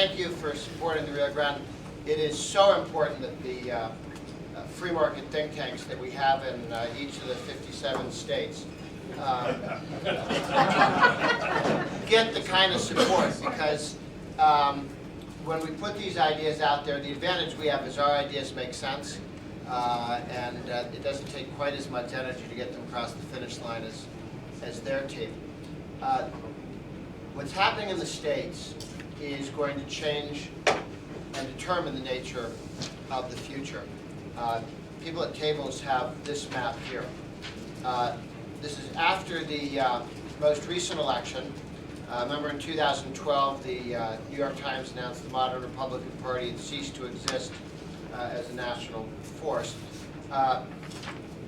thank you for supporting the Rio Grande. It is so important that the free market think tanks that we have in each of the 57 states get the kind of support, because when we put these ideas out there, the advantage we have is our ideas make sense, and it doesn't take quite as much energy to get them across the finish line as their team. What's happening in the States is going to change and determine the nature of the future. People at tables have this map here. This is after the most recent election. Remember in 2012, the New York Times announced the modern Republican Party had ceased to exist as a national force.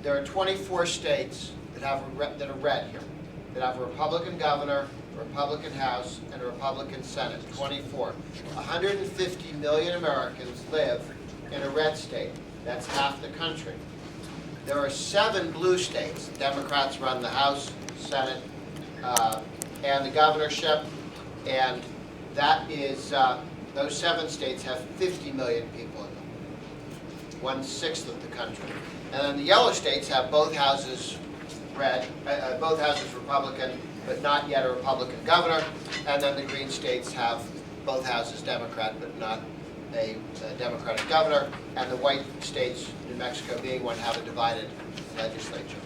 There are 24 states that are red here, that have a Republican governor, a Republican House, and a Republican Senate. 24. 150 million Americans live in a red state. That's half the country. There are 7 blue states. Democrats run the House, Senate, and the governorship, and that is, those 7 states have 50 million people in them, 1/6 of the country. And then the yellow states have both houses red, both houses Republican, but not yet a Republican governor, and then the green states have both houses Democrat, but not a Democratic governor, and the white states, New Mexico being one, have a divided legislature.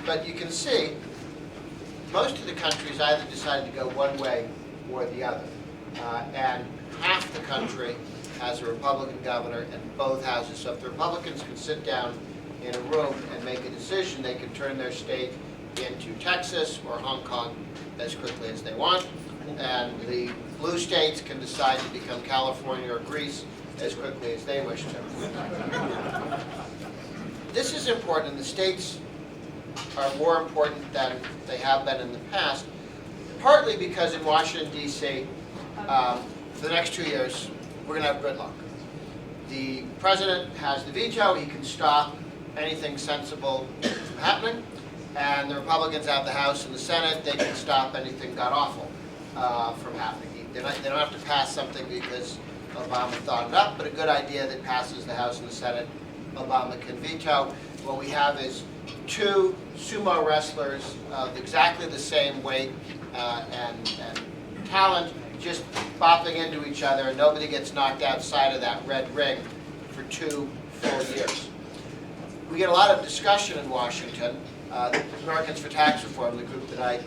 But you can see, most of the countries either decided to go one way or the other. And half the country has a Republican governor and both houses. So if the Republicans can sit down in a room and make a decision, they can turn their state into Texas or Hong Kong as quickly as they want. And the blue states can decide to become California or Greece as quickly as they wish to. This is important, and the states are more important than they have been in the past, partly because in Washington, D.C., for the next 2 years, we're going to have gridlock. The president has the veto. He can stop anything sensible from happening. And the Republicans have the House and the Senate. They can stop anything god-awful from happening. They don't have to pass something because Obama thought it up, but a good idea that passes the House and the Senate, Obama can veto. What we have is 2 sumo wrestlers of exactly the same weight and talent just bopping into each other, and nobody gets knocked outside of that red ring for 2 full years. We get a lot of discussion in Washington. Americans for Tax Reform, the group that I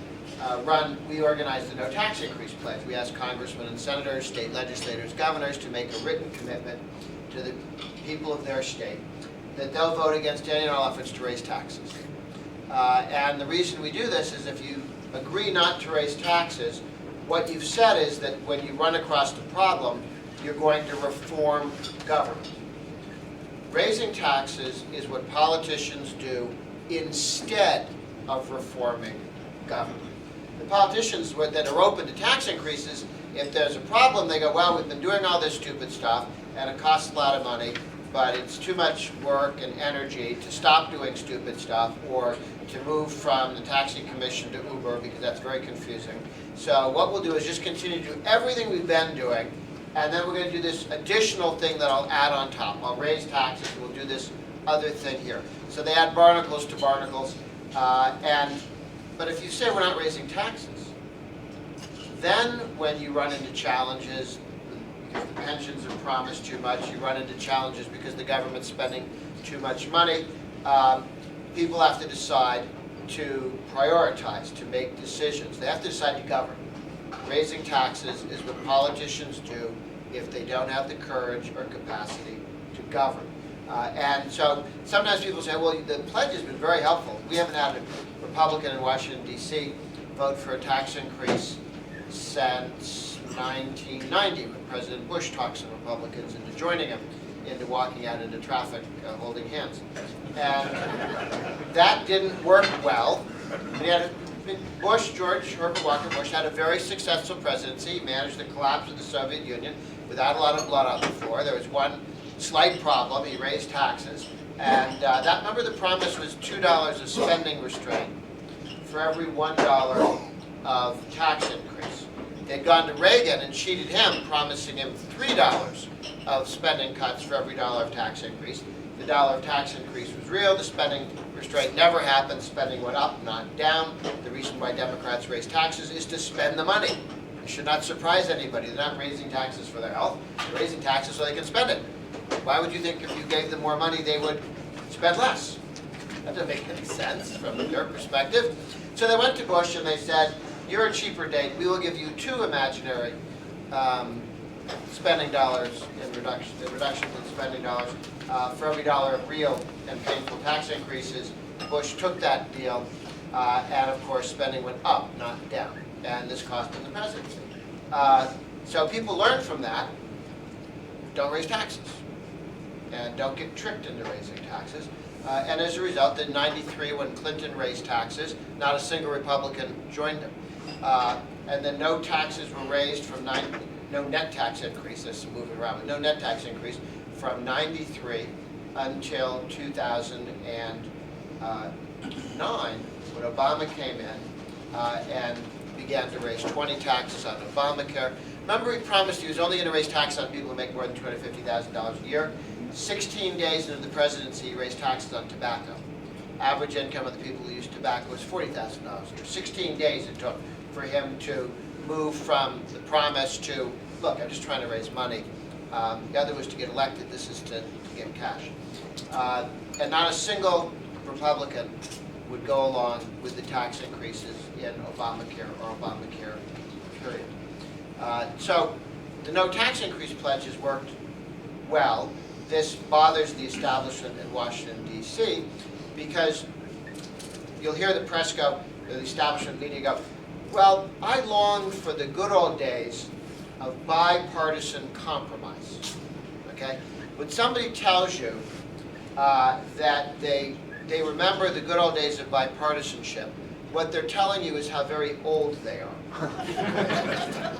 run, we organized a no tax increase pledge. We asked congressmen and senators, state legislators, governors to make a written commitment to the people of their state that they'll vote against any and all efforts to raise taxes. And the reason we do this is if you agree not to raise taxes, what you've said is that when you run across the problem, you're going to reform government. Raising taxes is what politicians do instead of reforming government. The politicians that are open to tax increases, if there's a problem, they go, well, we've been doing all this stupid stuff, and it costs a lot of money, but it's too much work and energy to stop doing stupid stuff or to move from the taxi commission to Uber, because that's very confusing. So what we'll do is just continue to do everything we've been doing, and then we're going to do this additional thing that I'll add on top. I'll raise taxes, and we'll do this other thing here. So they add barnacles to barnacles, but if you say we're not raising taxes, then when you run into challenges, because the pensions are promised too much, you run into challenges because the government's spending too much money, people have to decide to prioritize, to make decisions. They have to decide to govern. Raising taxes is what politicians do if they don't have the courage or capacity to govern. And so sometimes people say, well, the pledge has been very helpful. We haven't had a Republican in Washington, D.C. vote for a tax increase since 1990, when President Bush talked some Republicans into joining him, into walking out into traffic holding hands. And that didn't work well. We had George Herbert Walker Bush had a very successful presidency. He managed the collapse of the Soviet Union without a lot of blood on the floor. There was one slight problem. He raised taxes. And remember, the promise was $2 of spending restraint for every $1 of tax increase. They'd gone to Reagan and cheated him, promising him $3 of spending cuts for every dollar of tax increase. The dollar of tax increase was real. The spending restraint never happened. Spending went up, not down. The reason why Democrats raise taxes is to spend the money. It should not surprise anybody. They're not raising taxes for their health. They're raising taxes so they can spend it. Why would you think if you gave them more money, they would spend less? That doesn't make any sense from their perspective. So they went to Bush and they said, you're a cheaper date. We will give you 2 imaginary spending dollars in reductions in spending dollars for every dollar of real and painful tax increases. Bush took that deal, and of course spending went up, not down. And this cost him the presidency. So people learned from that, don't raise taxes. And don't get tricked into raising taxes. And as a result, in '93, when Clinton raised taxes, not a single Republican joined him. And then no taxes were raised from no net tax increase, this is moving around, but no net tax increase from '93 until 2009, when Obama came in and began to raise 20 taxes on Obamacare. Remember, he promised he was only going to raise taxes on people who make more than $250,000 a year. 16 days into the presidency, he raised taxes on tobacco. Average income of the people who use tobacco was $40,000 a year. 16 days it took for him to move from the promise to, look, I'm just trying to raise money. The other was to get elected. This is to get cash. And not a single Republican would go along with the tax increases in Obamacare or Obamacare, period. So the no tax increase pledges worked well. This bothers the establishment in Washington, D.C., because you'll hear the press go, the establishment media go, well, I long for the good old days of bipartisan compromise. Okay? When somebody tells you that they remember the good old days of bipartisanship, what they're telling you is how very old they are.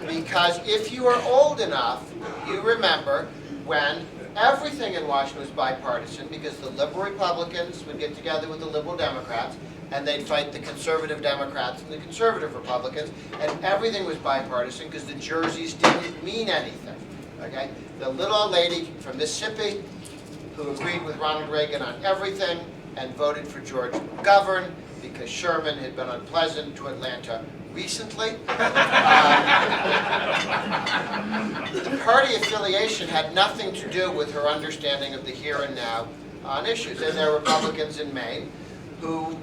Because if you are old enough, you remember when everything in Washington was bipartisan, because the liberal Republicans would get together with the liberal Democrats, and they'd fight the conservative Democrats and the conservative Republicans, and everything was bipartisan because the jerseys didn't mean anything. Okay? The little old lady from Mississippi who agreed with Ronald Reagan on everything and voted for George McGovern because Sherman had been unpleasant to Atlanta recently. The party affiliation had nothing to do with her understanding of the here and now on issues. And there are Republicans in Maine who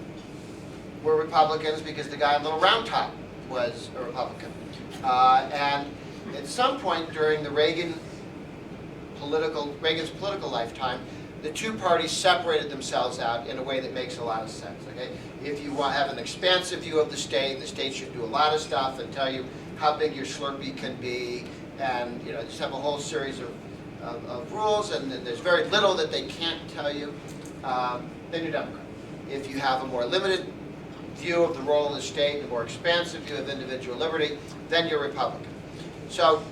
were Republicans because the guy in Little Round Top was a Republican. And at some point during the Reagan's political lifetime, the two parties separated themselves out in a way that makes a lot of sense. Okay? If you want to have an expansive view of the state should do a lot of stuff and tell you how big your Slurpee can be, and just have a whole series of rules, and then there's very little that they can't tell you, then you're Democrat. If you have a more limited view of the role of the state, a more expansive view of individual liberty, then you're Republican. So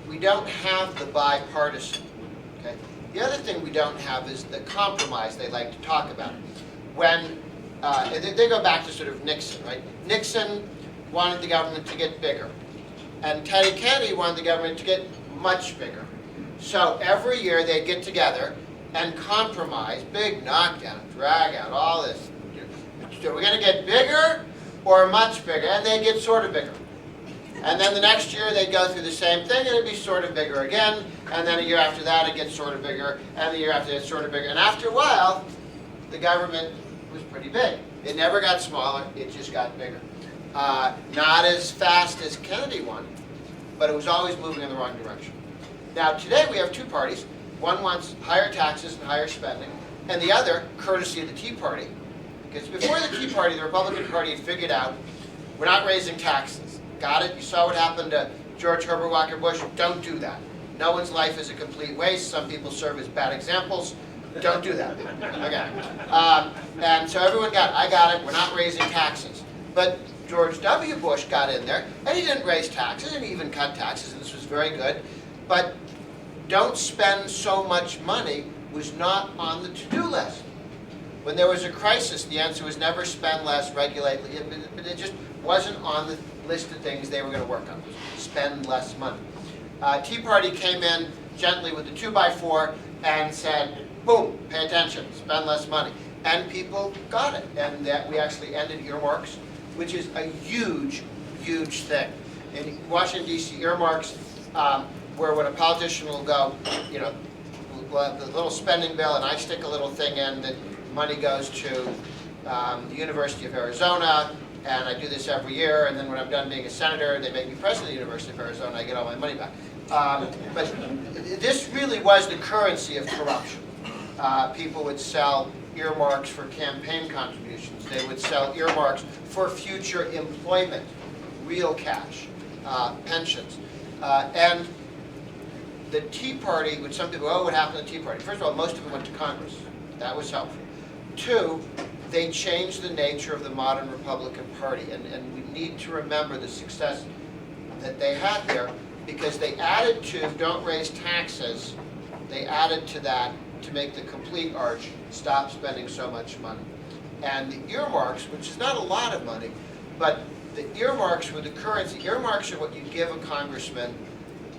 we don't have the bipartisan. Okay? The other thing we don't have is the compromise they like to talk about. When they go back to sort of Nixon, right? Nixon wanted the government to get bigger, and Teddy Kennedy wanted the government to get much bigger. So every year they'd get together and compromise, big knockdown, drag out, all this. So we're going to get bigger or much bigger, and they'd get sort of bigger. And then the next year they'd go through the same thing, and it'd be sort of bigger again, and then a year after that it gets sort of bigger, and the year after that it's sort of bigger. And after a while, the government was pretty big. It never got smaller, it just got bigger. Not as fast as Kennedy won, but it was always moving in the wrong direction. Now today we have two parties. One wants higher taxes and higher spending, and the other, courtesy of the Tea Party, because before the Tea Party, the Republican Party had figured out, we're not raising taxes. Got it? You saw what happened to George Herbert Walker Bush. Don't do that. No one's life is a complete waste. Some people serve as bad examples. Don't do that. Okay. And so everyone got it. I got it. We're not raising taxes. But George W. Bush got in there, and he didn't raise taxes, and he even cut taxes, and this was very good. But don't spend so much money was not on the to-do list. When there was a crisis, the answer was never spend less, regulate. It just wasn't on the list of things they were going to work on, spend less money. Tea Party came in gently with the 2x4 and said, boom, pay attention, spend less money. And people got it, and that we actually ended earmarks, which is a huge, huge thing. In Washington, D.C., earmarks, where when a politician will go, you know, we'll have the little spending bill, and I stick a little thing in that money goes to the University of Arizona, and I do this every year, and then when I'm done being a senator, they make me president of the University of Arizona, I get all my money back. But this really was the currency of corruption. People would sell earmarks for campaign contributions. They would sell earmarks for future employment, real cash, pensions. And the Tea Party, which some people, oh, what happened to the Tea Party? First of all, most of it went to Congress. That was helpful. Two, they changed the nature of the modern Republican Party. And we need to remember the success that they had there, because they added to don't raise taxes, they added to that to make the complete arch stop spending so much money. And the earmarks, which is not a lot of money, but the earmarks were the currency. Earmarks are what you give a congressman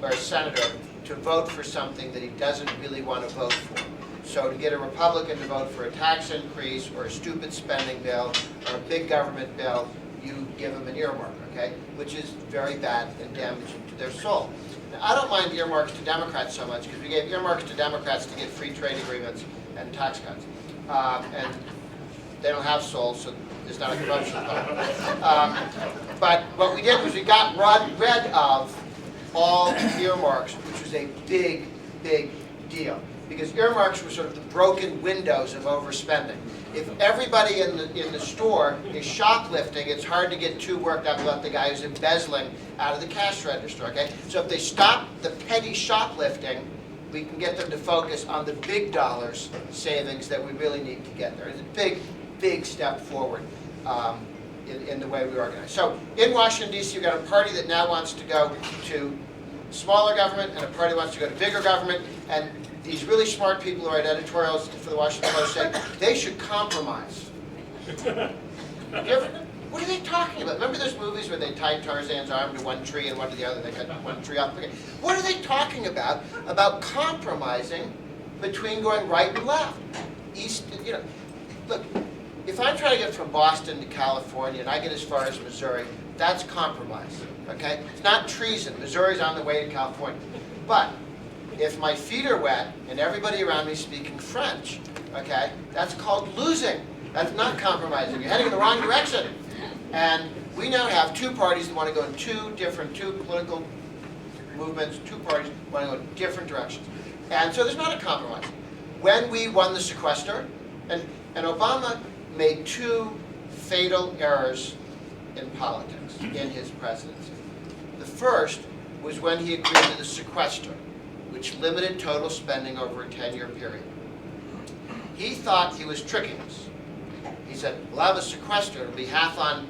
or a senator to vote for something that he doesn't really want to vote for. So to get a Republican to vote for a tax increase or a stupid spending bill or a big government bill, you give them an earmark, okay? Which is very bad and damaging to their soul. Now, I don't mind earmarks to Democrats so much, because we gave earmarks to Democrats to get free trade agreements and tax cuts. And they don't have souls, so there's not a corruption problem. But what we did was we got rid of all earmarks, which was a big, big deal. Because earmarks were sort of the broken windows of overspending. If everybody in the store is shoplifting, it's hard to get too worked up about the guy who's embezzling out of the cash register, okay? So if they stop the petty shoplifting, we can get them to focus on the big dollars savings that we really need to get there. It's a big, big step forward in the way we organize. So in Washington, D.C., we've got a party that now wants to go to smaller government and a party that wants to go to bigger government, and these really smart people who write editorials for the Washington Post say they should compromise. What are they talking about? Remember those movies where they tied Tarzan's arm to one tree and one to the other, they cut one tree off? Okay. What are they talking about? About compromising between going right and left. East, you know, look, if I'm trying to get from Boston to California and I get as far as Missouri, that's compromise, okay? It's not treason. Missouri's on the way to California. But if my feet are wet and everybody around me is speaking French, okay, that's called losing. That's not compromising. You're heading in the wrong direction. And we now have two parties that want to go in two political movements, two parties want to go in different directions. And so there's not a compromise. When we won the sequester, and Obama made two fatal errors in politics in his presidency. The first was when he agreed to the sequester, which limited total spending over a 10-year period. He thought he was tricking us. He said, we'll have a sequester, it'll be half on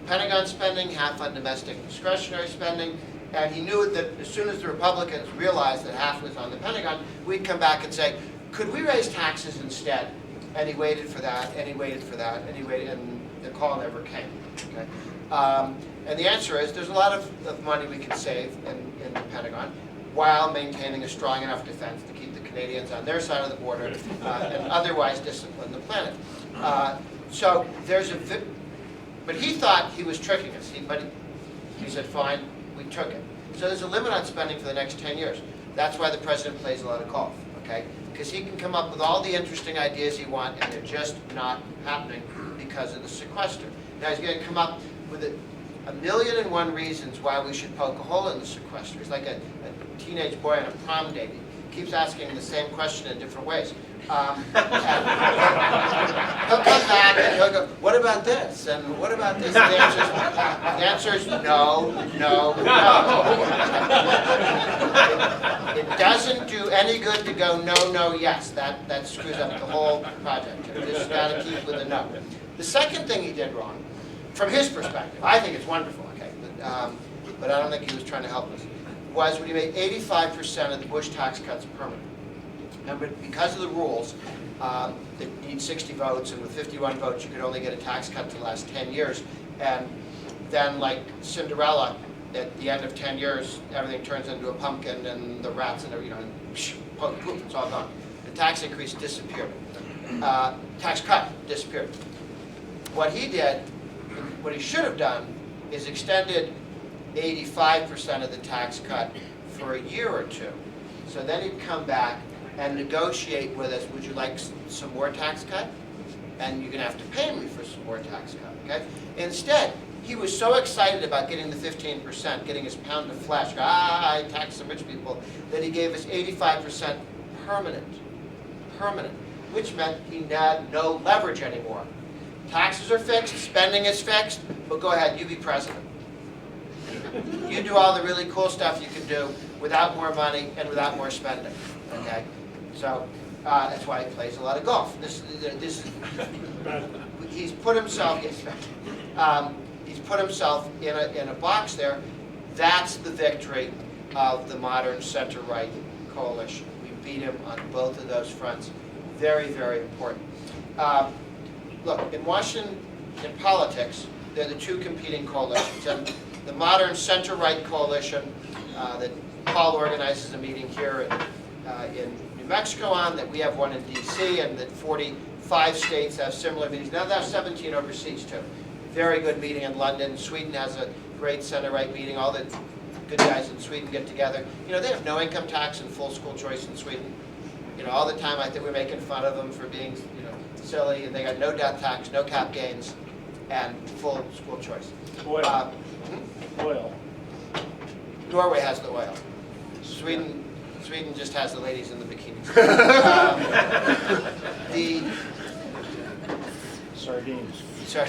Pentagon spending, half on domestic discretionary spending, and he knew that as soon as the Republicans realized that half was on the Pentagon, we'd come back and say, could we raise taxes instead? And he waited for that, and he waited for that, and he waited, and the call never came. Okay? And the answer is, there's a lot of money we can save in the Pentagon while maintaining a strong enough defense to keep the Canadians on their side of the border and otherwise discipline the planet. So there's but he thought he was tricking us. He said, fine, we took it. So there's a limit on spending for the next 10 years. That's why the president plays a lot of golf, okay? Because he can come up with all the interesting ideas he wants, and they're just not happening because of the sequester. Now he's going to come up with a million and one reasons why we should poke a hole in the sequester. He's like a teenage boy on a prom date. He keeps asking the same question in different ways. And he'll come back and he'll go, what about this? And what about this? And the answer is no, no, no. It doesn't do any good to go no, no, yes. That screws up the whole project. You just got to keep with a no. The second thing he did wrong, from his perspective, I think it's wonderful, okay, but I don't think he was trying to help us, was when he made 85% of the Bush tax cuts permanent. Remember, because of the rules, that need 60 votes, and with 51 votes you could only get a tax cut to last 10 years, and then like Cinderella, at the end of 10 years, everything turns into a pumpkin and the rats and everything, poof, it's all gone. The tax increase disappeared. Tax cut disappeared. What he did, what he should have done, is extended 85% of the tax cut for a year or two. So then he'd come back and negotiate with us, would you like some more tax cut? And you're going to have to pay me for some more tax cut, okay? Instead, he was so excited about getting the 15%, getting his pound of flesh, I tax some rich people, that he gave us 85% permanent, which meant he had no leverage anymore. Taxes are fixed, spending is fixed, but go ahead, you be president. You do all the really cool stuff you can do without more money and without more spending, okay? So that's why he plays a lot of golf. He's put himself, he's put himself in a box there. That's the victory of the modern center-right coalition. We beat him on both of those fronts. Very, very important. Look, in Washington, in politics, they're the two competing coalitions. And the modern center-right coalition that Paul organizes a meeting here in New Mexico on, that we have one in D.C., and that 45 states have similar meetings. Now there's 17 overseas too. Very good meeting in London. Sweden has a great center-right meeting. All the good guys in Sweden get together. You know, they have no income tax and full school choice in Sweden. You know, all the time I think we're making fun of them for being, you know, silly, and they got no death tax, no cap gains, and full school choice. Oil. Oil. Norway has the oil. Sweden just has the ladies in the bikinis. The Sardines. sorry.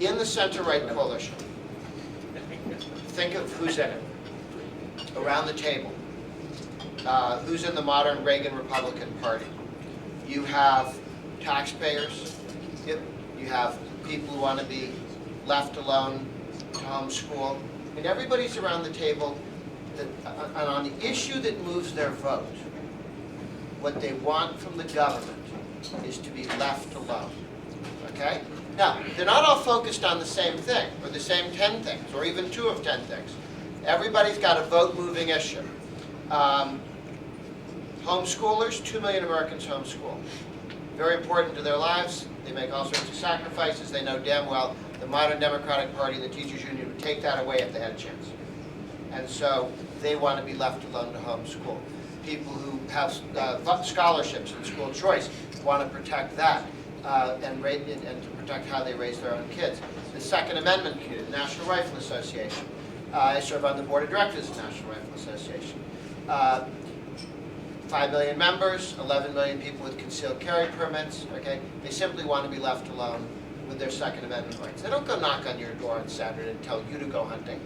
In the center-right coalition, think of who's in it. Around the table, who's in the modern Reagan Republican Party? You have taxpayers. You have people who want to be left alone to homeschool. And everybody's around the table that, on the issue that moves their vote. What they want from the government is to be left alone. Okay? Now, they're not all focused on the same thing, or the same 10 things, or even 2 of 10 things. Everybody's got a vote-moving issue. Homeschoolers, 2 million Americans homeschool. Very important to their lives. They make all sorts of sacrifices. They know damn well the modern Democratic Party and the teachers union would take that away if they had a chance. And so they want to be left alone to homeschool. People who have scholarships and school choice want to protect that and to protect how they raise their own kids. The Second Amendment community, the National Rifle Association. I serve on the board of directors of the National Rifle Association. 5 million members, 11 million people with concealed carry permits. Okay, they simply want to be left alone with their Second Amendment rights. They don't go knock on your door on Saturday and tell you to go hunting.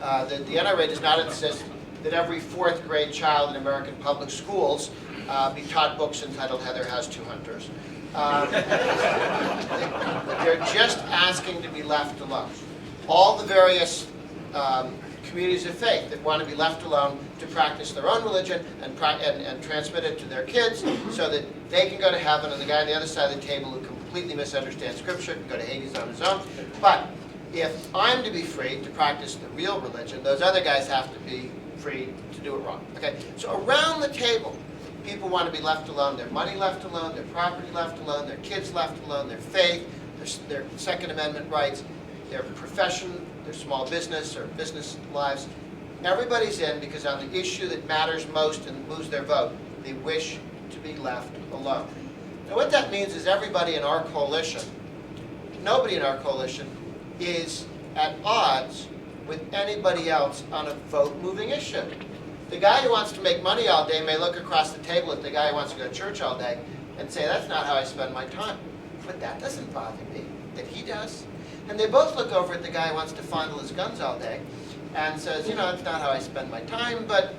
The NRA does not insist that every 4th grade child in American public schools be taught books entitled Heather Has Two Hunters. They're just asking to be left alone. All the various communities of faith that want to be left alone to practice their own religion and transmit it to their kids so that they can go to heaven, and the guy on the other side of the table who completely misunderstands Scripture can go to Hades on his own. But if I'm to be free to practice the real religion, those other guys have to be free to do it wrong. Okay, so around the table, people want to be left alone, their money left alone, their property left alone, their kids left alone, their faith, their Second Amendment rights, their profession, their small business or business lives. Everybody's in because on the issue that matters most and moves their vote, they wish to be left alone. Now what that means is everybody in our coalition, nobody in our coalition is at odds with anybody else on a vote-moving issue. The guy who wants to make money all day may look across the table at the guy who wants to go to church all day and say, that's not how I spend my time. But that doesn't bother me, that he does. And they both look over at the guy who wants to fondle his guns all day and says, you know, that's not how I spend my time, but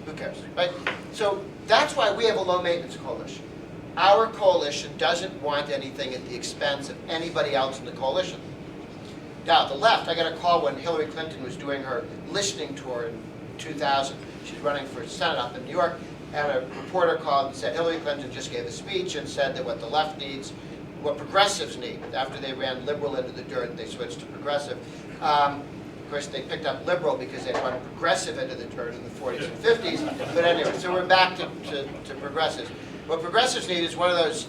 who cares, right? So that's why we have a low-maintenance coalition. Our coalition doesn't want anything at the expense of anybody else in the coalition. Now, the left, I got a call when Hillary Clinton was doing her listening tour in 2000. She's running for Senate up in New York, and a reporter called and said Hillary Clinton just gave a speech and said that what the left needs what progressives need. After they ran liberal into the dirt, they switched to progressive. Of course, they picked up liberal because they run progressive into the dirt in the 40s and 50s. But anyway, so we're back to progressives. What progressives need is one of those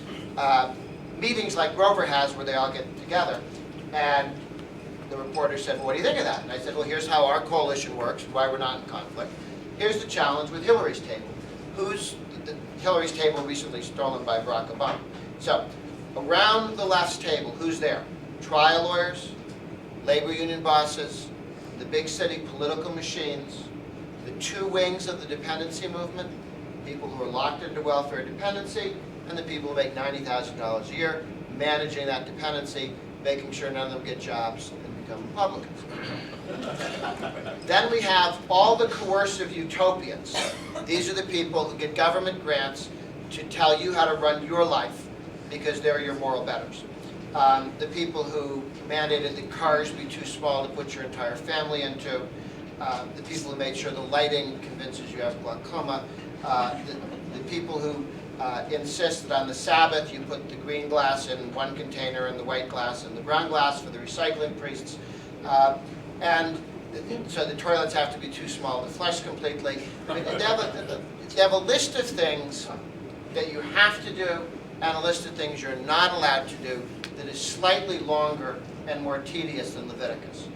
meetings like Grover has where they all get together. And the reporter said, well, what do you think of that? And I said, well, here's how our coalition works and why we're not in conflict. Here's the challenge with Hillary's table. Hillary's table recently stolen by Barack Obama. So, around the left's table, who's there? Trial lawyers, labor union bosses, the big city political machines, the two wings of the dependency movement, people who are locked into welfare dependency, and the people who make $90,000 a year, managing that dependency, making sure none of them get jobs and become Republicans. Then we have all the coercive utopians. These are the people who get government grants to tell you how to run your life because they're your moral betters. The people who mandated that cars be too small to put your entire family into. The people who made sure the lighting convinces you have glaucoma. The people who insist that on the Sabbath you put the green glass in one container and the white glass in the brown glass for the recycling priests. And so the toilets have to be too small to flush completely. I mean, they have a list of things that you have to do and a list of things you're not allowed to do that is slightly longer and more tedious than Leviticus.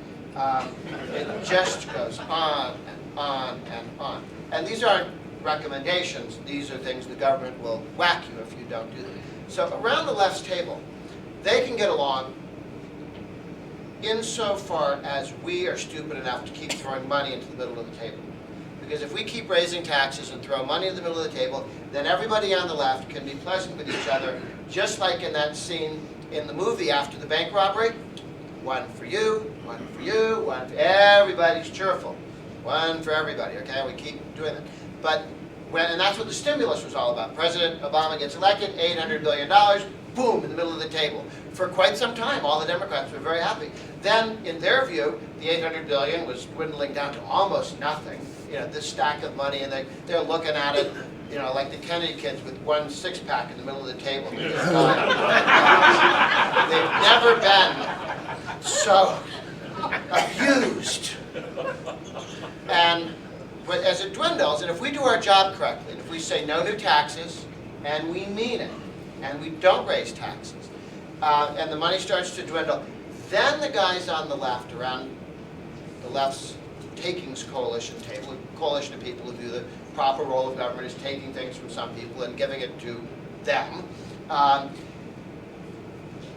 It just goes on and on and on. And these aren't recommendations. These are things the government will whack you if you don't do them. So around the left's table, they can get along insofar as we are stupid enough to keep throwing money into the middle of the table. Because if we keep raising taxes and throw money in the middle of the table, then everybody on the left can be pleasant with each other, just like in that scene in the movie after the bank robbery. One for you, one for you, one for everybody's cheerful. One for everybody, okay? We keep doing that. But and that's what the stimulus was all about. President Obama gets elected, $800 billion, boom, in the middle of the table. For quite some time, all the Democrats were very happy. Then, in their view, the $800 billion was dwindling down to almost nothing. You know, this stack of money, and they're looking at it, you know, like the Kennedy kids with one six-pack in the middle of the table. They've never been so abused. And as it dwindles, and if we do our job correctly, and if we say no new taxes, and we mean it, and we don't raise taxes, and the money starts to dwindle, then the guys on the left, around the left's takings coalition table, a coalition of people who view the proper role of government as taking things from some people and giving it to them,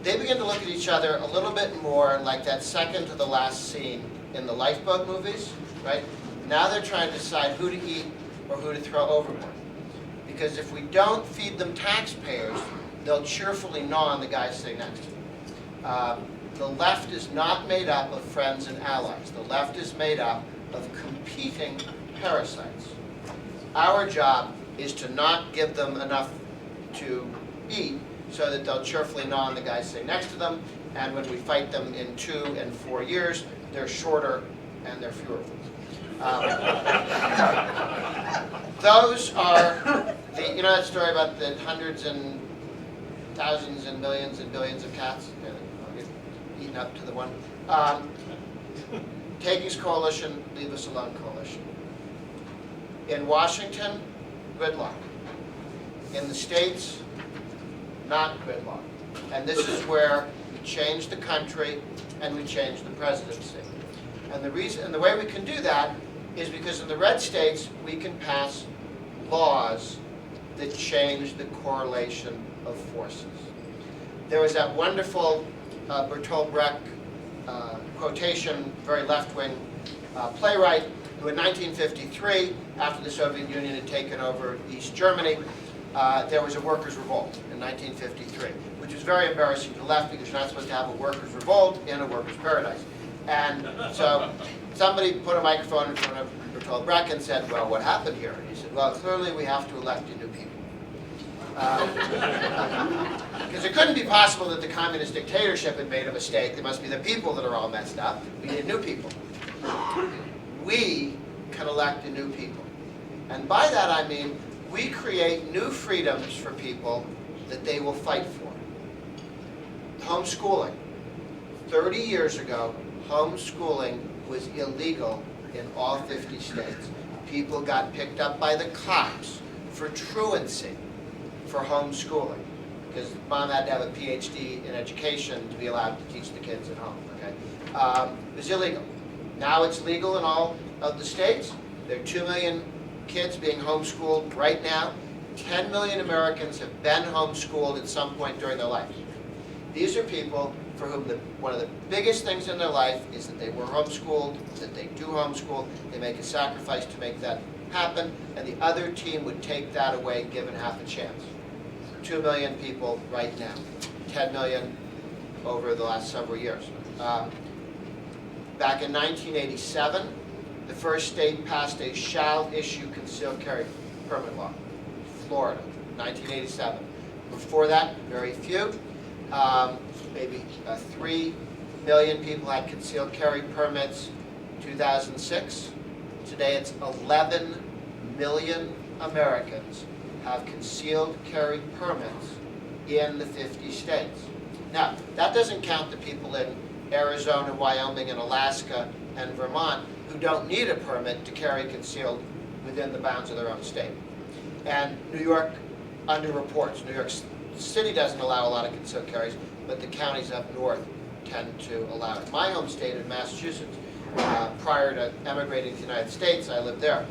they begin to look at each other a little bit more like that second to the last scene in the lifeboat movies, right? Now they're trying to decide who to eat or who to throw overboard. Because if we don't feed them taxpayers, they'll cheerfully gnaw on the guy sitting next to them. The left is not made up of friends and allies. The left is made up of competing parasites. Our job is to not give them enough to eat so that they'll cheerfully gnaw on the guy sitting next to them, and when we fight them in 2 and 4 years, they're shorter and they're fewer. Those are the, you know that story about the hundreds and thousands and millions and billions of cats eaten up to the one? Takings coalition, leave us alone coalition. In Washington, gridlock. In the states, not gridlock. And this is where we change the country and we change the presidency. And the reason, and the way we can do that is because in the red states we can pass laws that change the correlation of forces. There was that wonderful Bertolt Brecht quotation, very left-wing playwright, who in 1953, after the Soviet Union had taken over East Germany, there was a workers' revolt in 1953, which was very embarrassing to the left because you're not supposed to have a workers' revolt in a workers' paradise. And so somebody put a microphone in front of Bertolt Brecht and said, well, what happened here? And he said, well, clearly we have to elect new people. Because it couldn't be possible that the communist dictatorship had made a mistake. It must be the people that are all messed up. We need new people. We can elect a new people. And by that I mean we create new freedoms for people that they will fight for. Homeschooling. 30 years ago, homeschooling was illegal in all 50 states. People got picked up by the cops for truancy for homeschooling, because mom had to have a PhD in education to be allowed to teach the kids at home. Okay, it was illegal. Now it's legal in all of the states. There are 2 million kids being homeschooled right now. 10 million Americans have been homeschooled at some point during their life. These are people for whom one of the biggest things in their life is that they were homeschooled, that they do homeschool, they make a sacrifice to make that happen, and the other team would take that away given half a chance. 2 million people right now, 10 million over the last several years. Back in 1987, the first state passed a shall issue concealed carry permit law. Florida, 1987. Before that, very few. Maybe 3 million people had concealed carry permits. 2006. Today it's 11 million Americans have concealed carry permits in the 50 states. Now, that doesn't count the people in Arizona, Wyoming, and Alaska, and Vermont who don't need a permit to carry concealed within the bounds of their own state. And New York underreports. New York City doesn't allow a lot of concealed carries, but the counties up north tend to allow it. My home state of Massachusetts, prior to emigrating to the United States, I lived there.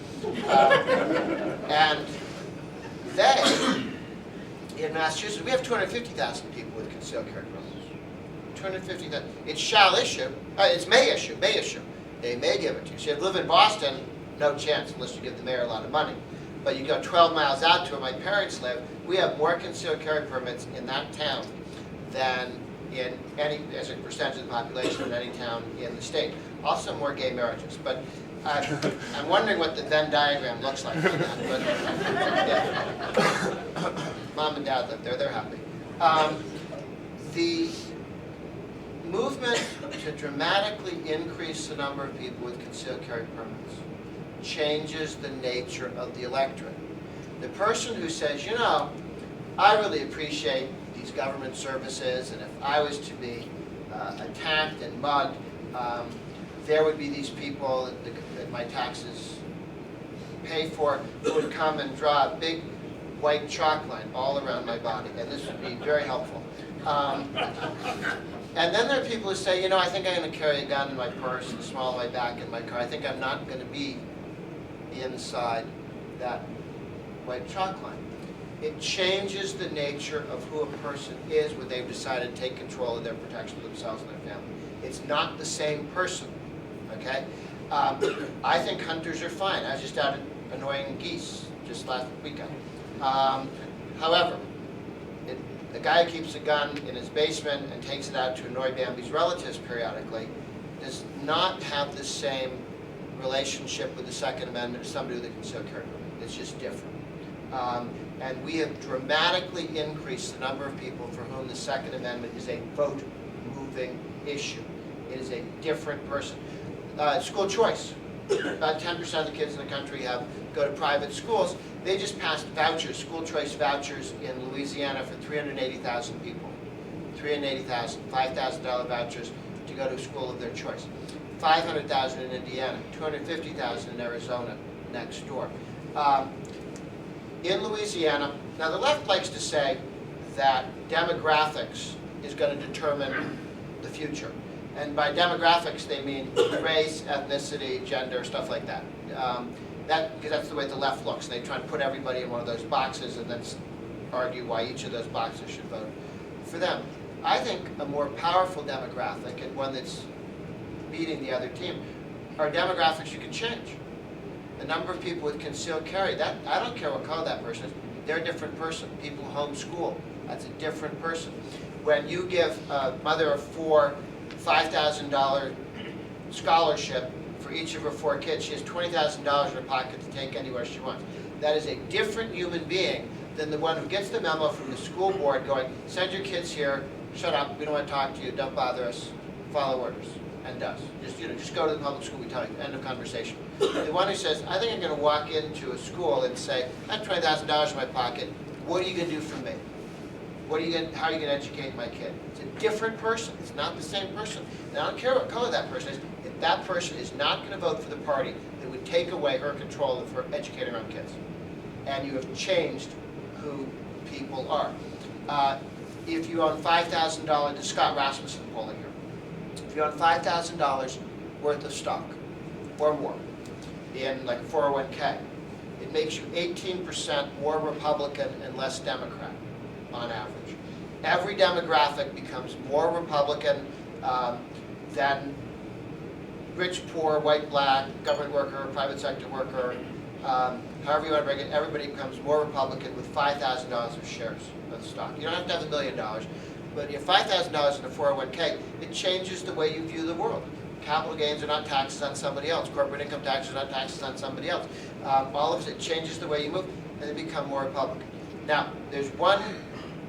And they, in Massachusetts, we have 250,000 people with concealed carry permits. 250,000. It's shall issue. It's may issue. May issue. They may give it to you. So if you live in Boston, no chance unless you give the mayor a lot of money. But you go 12 miles out to where my parents live, we have more concealed carry permits in that town than in any, as a percentage of the population, in any town in the state. Also more gay marriages. But I'm wondering what the Venn diagram looks like on that. But, yeah. Mom and Dad live there, they're happy. The movement to dramatically increase the number of people with concealed carry permits changes the nature of the electorate. The person who says, you know, I really appreciate these government services, and if I was to be attacked and mugged, there would be these people that my taxes pay for who would come and draw a big white chalk line all around my body, and this would be very helpful. And then there are people who say, you know, I think I'm going to carry a gun in my purse and small in my back in my car. I think I'm not going to be inside that white chalk line. It changes the nature of who a person is when they've decided to take control of their protection of themselves and their family. It's not the same person, okay? I think hunters are fine. I was just out annoying geese just last weekend. However, the guy who keeps a gun in his basement and takes it out to annoy Bambi's relatives periodically does not have the same relationship with the Second Amendment as somebody with a concealed carry permit. It's just different. And we have dramatically increased the number of people for whom the Second Amendment is a vote-moving issue. It is a different person. School choice. About 10% of the kids in the country go to private schools. They just passed vouchers, school choice vouchers in Louisiana for 380,000 people. 380,000, $5,000 vouchers to go to a school of their choice. 500,000 in Indiana, 250,000 in Arizona next door. In Louisiana, now the left likes to say that demographics is going to determine the future. And by demographics, they mean race, ethnicity, gender, stuff like that. Because that's the way the left looks. They try to put everybody in one of those boxes and then argue why each of those boxes should vote for them. I think a more powerful demographic, and one that's beating the other team, are demographics you can change. The number of people with concealed carry, that I don't care what color that person is, they're a different person. People who homeschool, that's a different person. When you give a mother of four $5,000 scholarship for each of her 4 kids, she has $20,000 in her pocket to take anywhere she wants. That is a different human being than the one who gets the memo from the school board going, send your kids here, shut up, we don't want to talk to you, don't bother us, follow orders, and does. Just go to the public school, we tell you, end of conversation. The one who says, I think I'm going to walk into a school and say, I have $20,000 in my pocket, what are you going to do for me? how are you going to educate my kid? It's a different person. It's not the same person. And I don't care what color that person is. If that person is not going to vote for the party that would take away her control of her educating her own kids. And you have changed who people are. If you own $5,000, this is Scott Rasmussen polling here. If you own $5,000 worth of stock or more in like a 401k, it makes you 18% more Republican and less Democrat on average. Every demographic becomes more Republican than rich, poor, white, black, government worker, private sector worker, however you want to bring it, everybody becomes more Republican with $5,000 of shares of stock. You don't have to have $1 million, but if $5,000 in a 401k, it changes the way you view the world. Capital gains are not taxes on somebody else. Corporate income taxes are not taxes on somebody else. All of it changes the way you move, and they become more Republican. Now, there's one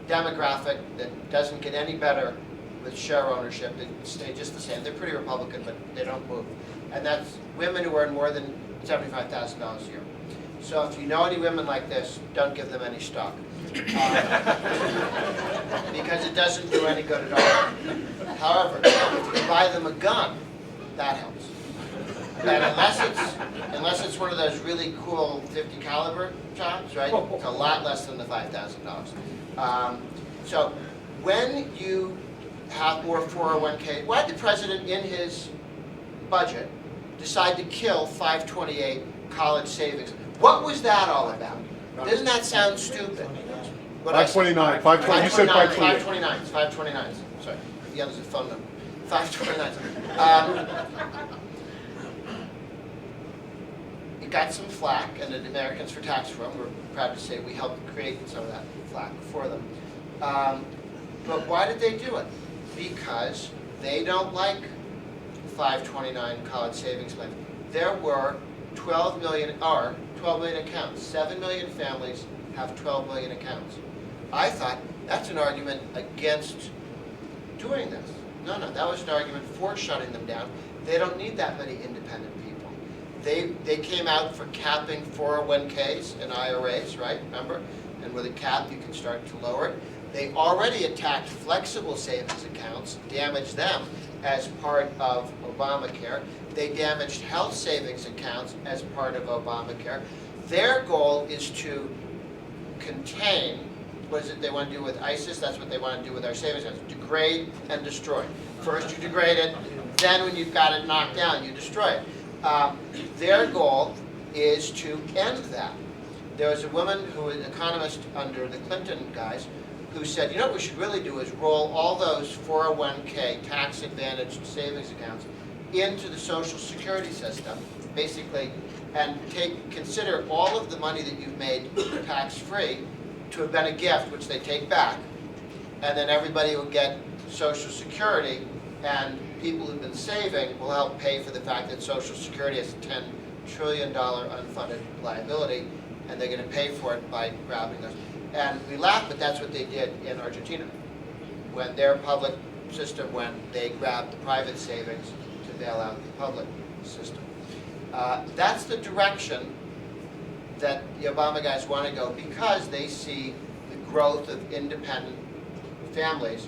demographic that doesn't get any better with share ownership. They stay just the same. They're pretty Republican, but they don't move. And that's women who earn more than $75,000 a year. So if you know any women like this, don't give them any stock. Because it doesn't do any good at all. However, if you buy them a gun, that helps. And unless it's one of those really cool 50 caliber jobs, right? It's a lot less than the $5,000. So when you have more 401k, why did the president in his budget decide to kill 528 college savings? What was that all about? Doesn't that sound stupid? 529. 529. You said 528. 529. 529. Sorry, the other's a phone number. 529. It got some flack, and the Americans for Tax Reform, we're proud to say we helped create some of that flack for them. But why did they do it? Because they don't like 529 college savings plans. There were 12 million accounts. 7 million families have 12 million accounts. I thought that's an argument against doing this. No, that was an argument for shutting them down. They don't need that many independent people. They came out for capping 401ks and IRAs, right? Remember? And with a cap, you can start to lower it. They already attacked flexible savings accounts, damaged them as part of Obamacare. They damaged health savings accounts as part of Obamacare. Their goal is to contain, what is it they want to do with ISIS? That's what they want to do with our savings accounts. Degrade and destroy. First you degrade it, then when you've got it knocked down, you destroy it. Their goal is to end that. There was a woman who was an economist under the Clinton guys who said, you know what we should really do is roll all those 401k tax-advantaged savings accounts into the Social Security system, basically, and consider all of the money that you've made tax-free to have been a gift, which they take back, and then everybody will get Social Security, and people who've been saving will help pay for the fact that Social Security has a $10 trillion unfunded liability, and they're going to pay for it by grabbing those. And we laugh, but that's what they did in Argentina. When their public system went, they grabbed the private savings to bail out the public system. That's the direction that the Obama guys want to go because they see the growth of independent families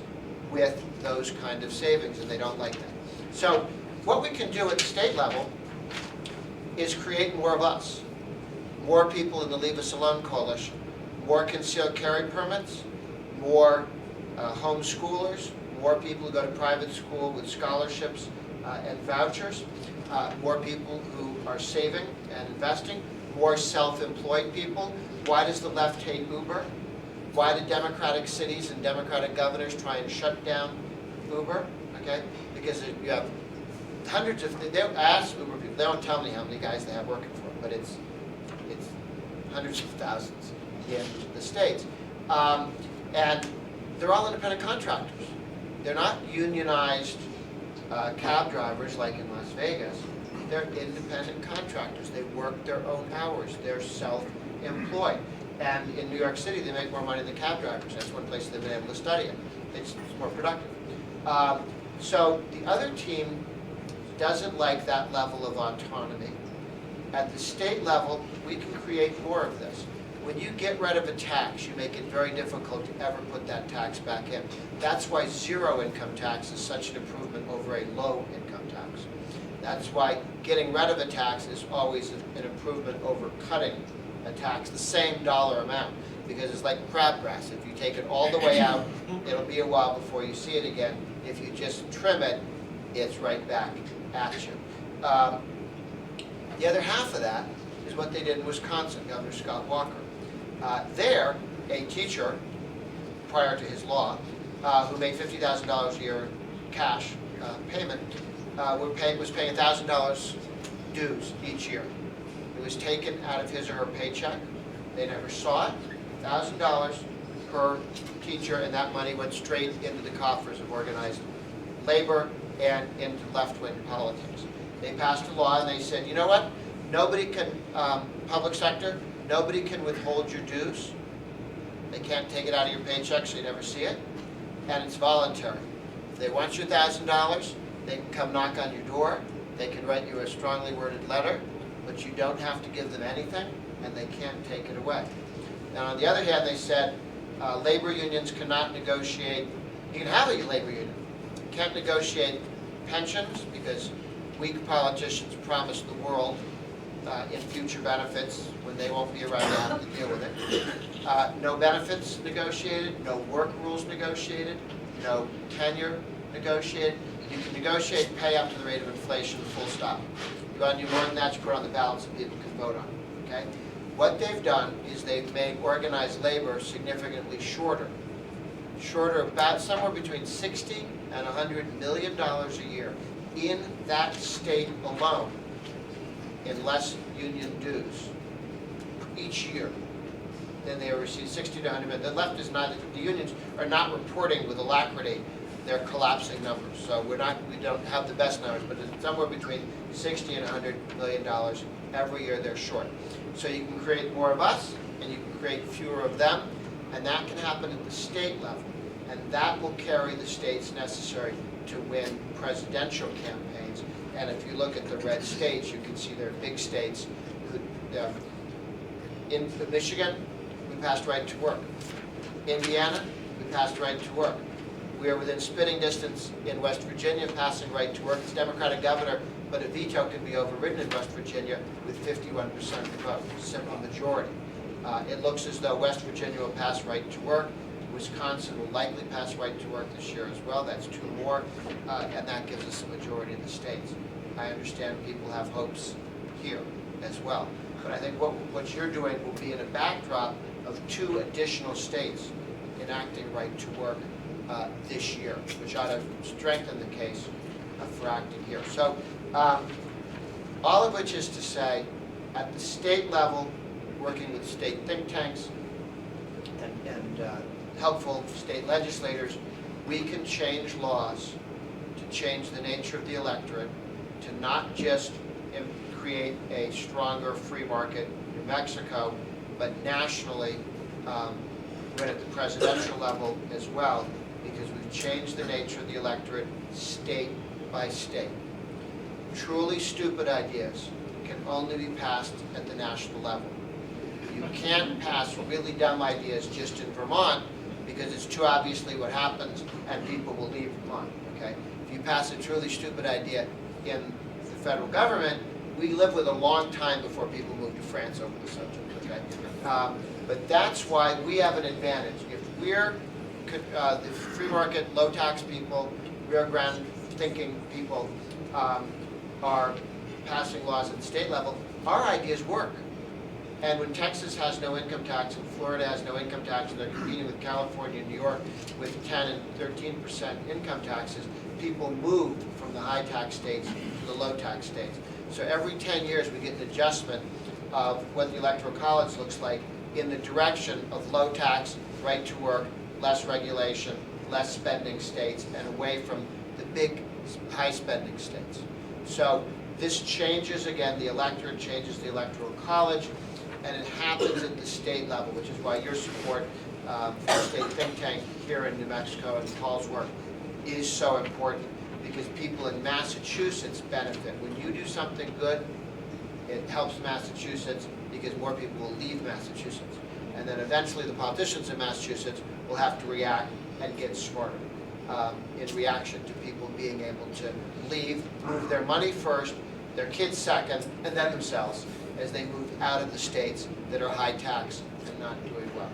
with those kind of savings, and they don't like that. So what we can do at the state level is create more of us, more people in the Leave Us Alone coalition, more concealed carry permits, more homeschoolers, more people who go to private school with scholarships and vouchers, more people who are saving and investing, more self-employed people. Why does the left hate Uber? Why do Democratic cities and Democratic governors try and shut down Uber? Okay, because you have hundreds of, they ask Uber people, they don't tell me how many guys they have working for them, but it's hundreds of thousands in the States. And they're all independent contractors. They're not unionized cab drivers like in Las Vegas. They're independent contractors. They work their own hours. They're self-employed. And in New York City, they make more money than cab drivers. That's one place they've been able to study it. It's more productive. So the other team doesn't like that level of autonomy. At the state level, we can create more of this. When you get rid of a tax, you make it very difficult to ever put that tax back in. That's why zero income tax is such an improvement over a low income tax. That's why getting rid of a tax is always an improvement over cutting a tax, the same dollar amount, because it's like crabgrass. If you take it all the way out, it'll be a while before you see it again. If you just trim it, it's right back at you. The other half of that is what they did in Wisconsin, Governor Scott Walker. There, a teacher, prior to his law, who made $50,000 a year cash payment, was paying $1,000 dues each year. It was taken out of his or her paycheck. They never saw it. $1,000 per teacher, and that money went straight into the coffers of organized labor and into left-wing politics. They passed a law and they said, you know what? Nobody can, public sector, nobody can withhold your dues. They can't take it out of your paycheck so you never see it. And it's voluntary. If they want your $1,000, they can come knock on your door. They can write you a strongly worded letter, but you don't have to give them anything, and they can't take it away. Now, on the other hand, they said labor unions cannot negotiate. You can have a labor union. You can't negotiate pensions because weak politicians promise the world in future benefits when they won't be around to have to deal with it. No benefits negotiated, no work rules negotiated, no tenure negotiated. You can negotiate pay up to the rate of inflation, full stop. You want to do more than that, you put it on the ballot so people can vote on it. Okay? What they've done is they've made organized labor significantly shorter. Shorter, about somewhere between $60 and $100 million a year in that state alone in less union dues each year. Then they receive 60 to 100 million. The left is not, the unions are not reporting with alacrity their collapsing numbers. So we don't have the best numbers, but it's somewhere between 60 and 100 million dollars every year they're short. So you can create more of us, and you can create fewer of them, and that can happen at the state level. And that will carry the states necessary to win presidential campaigns. And if you look at the red states, you can see they're big states. In Michigan, we passed right to work. Indiana, we passed right to work. We are within spitting distance in West Virginia, passing right to work. It's Democratic governor, but a veto can be overridden in West Virginia with 51% of the vote, simple majority. It looks as though West Virginia will pass right to work. Wisconsin will likely pass right to work this year as well. That's 2 more, and that gives us a majority in the states. I understand people have hopes here as well. But I think what you're doing will be in a backdrop of 2 additional states enacting right to work this year, which ought to strengthen the case for acting here. So all of which is to say, at the state level, working with state think tanks and helpful state legislators, we can change laws to change the nature of the electorate, to not just create a stronger free market in New Mexico, but nationally, win at the presidential level as well, because we've changed the nature of the electorate state by state. Truly stupid ideas can only be passed at the national level. You can't pass really dumb ideas just in Vermont because it's too obviously what happens and people will leave Vermont, okay? If you pass a truly stupid idea in the federal government, we live with a long time before people move to France over the subject, okay? But that's why we have an advantage. If we're the free market, low tax people, Rio Grande thinking people are passing laws at the state level, our ideas work. And when Texas has no income tax and Florida has no income tax, and they're competing with California and New York with 10 and 13% income taxes, people move from the high tax states to the low tax states. So every 10 years we get an adjustment of what the Electoral College looks like in the direction of low tax, right to work, less regulation, less spending states, and away from the big high spending states. So this changes, again, the electorate changes the Electoral College, and it happens at the state level, which is why your support for state think tank here in New Mexico and Paul's work is so important, because people in Massachusetts benefit. When you do something good, it helps Massachusetts because more people will leave Massachusetts. And then eventually the politicians in Massachusetts will have to react and get smarter in reaction to people being able to move their money first, their kids second, and then themselves as they move out of the states that are high tax and not doing well.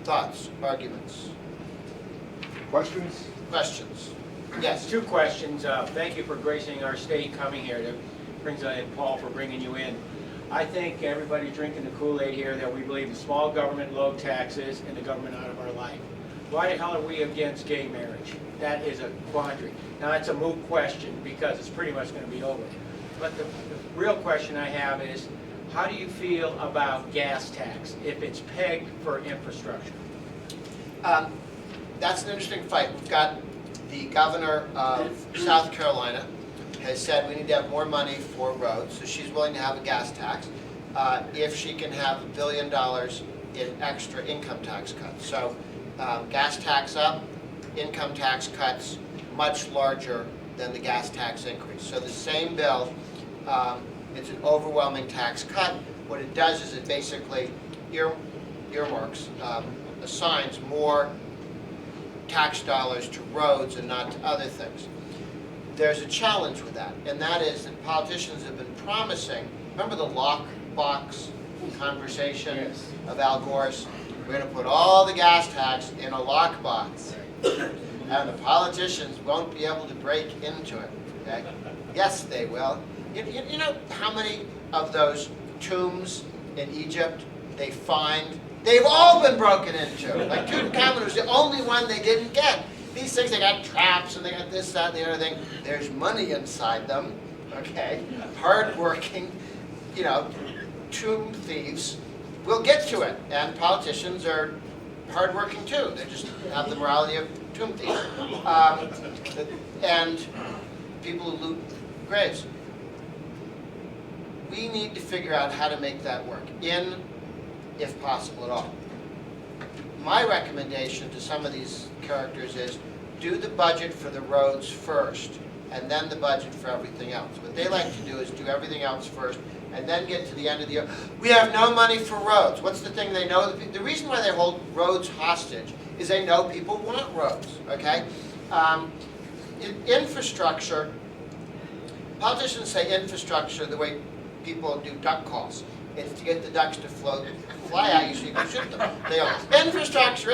Thoughts, arguments, Questions? questions? Yes. Two questions. Thank you for gracing our state coming here. That brings in Paul for bringing you in. I think everybody's drinking the Kool-Aid here that we believe in small government, low taxes, and the government out of our life. Why the hell are we against gay marriage? That is a quandary. Now, that's a moot question because it's pretty much going to be over. But the real question I have is, how do you feel about gas tax if it's pegged for infrastructure? That's an interesting fight. We've got the governor of South Carolina has said we need to have more money for roads, so she's willing to have a gas tax if she can have $1 billion in extra income tax cuts. So gas tax up, income tax cuts much larger than the gas tax increase. So the same bill, it's an overwhelming tax cut. What it does is it basically earmarks, assigns more tax dollars to roads and not to other things. There's a challenge with that, and that is that politicians have been promising, remember the lockbox conversation Yes. of Al Gore's? We're going to put all the gas tax in a lockbox, and the politicians won't be able to break into it. Okay? Yes, they will. You know how many of those tombs in Egypt they find? They've all been broken into. Like Tutankhamun was the only one they didn't get. These things, they got traps and they got this, that, and the other thing. There's money inside them, okay? Hard-working, tomb thieves will get to it. And politicians are hard-working too. They just have the morality of tomb thieves. And people who loot graves. We need to figure out how to make that work, if possible at all. My recommendation to some of these characters is do the budget for the roads first and then the budget for everything else. What they like to do is do everything else first and then get to the end of the year. We have no money for roads. What's the thing they know? The reason why they hold roads hostage is they know people want roads, okay? Infrastructure, politicians say infrastructure the way people do duck calls. It's to get the ducks to fly out you so you can shoot them. They go, infrastructure,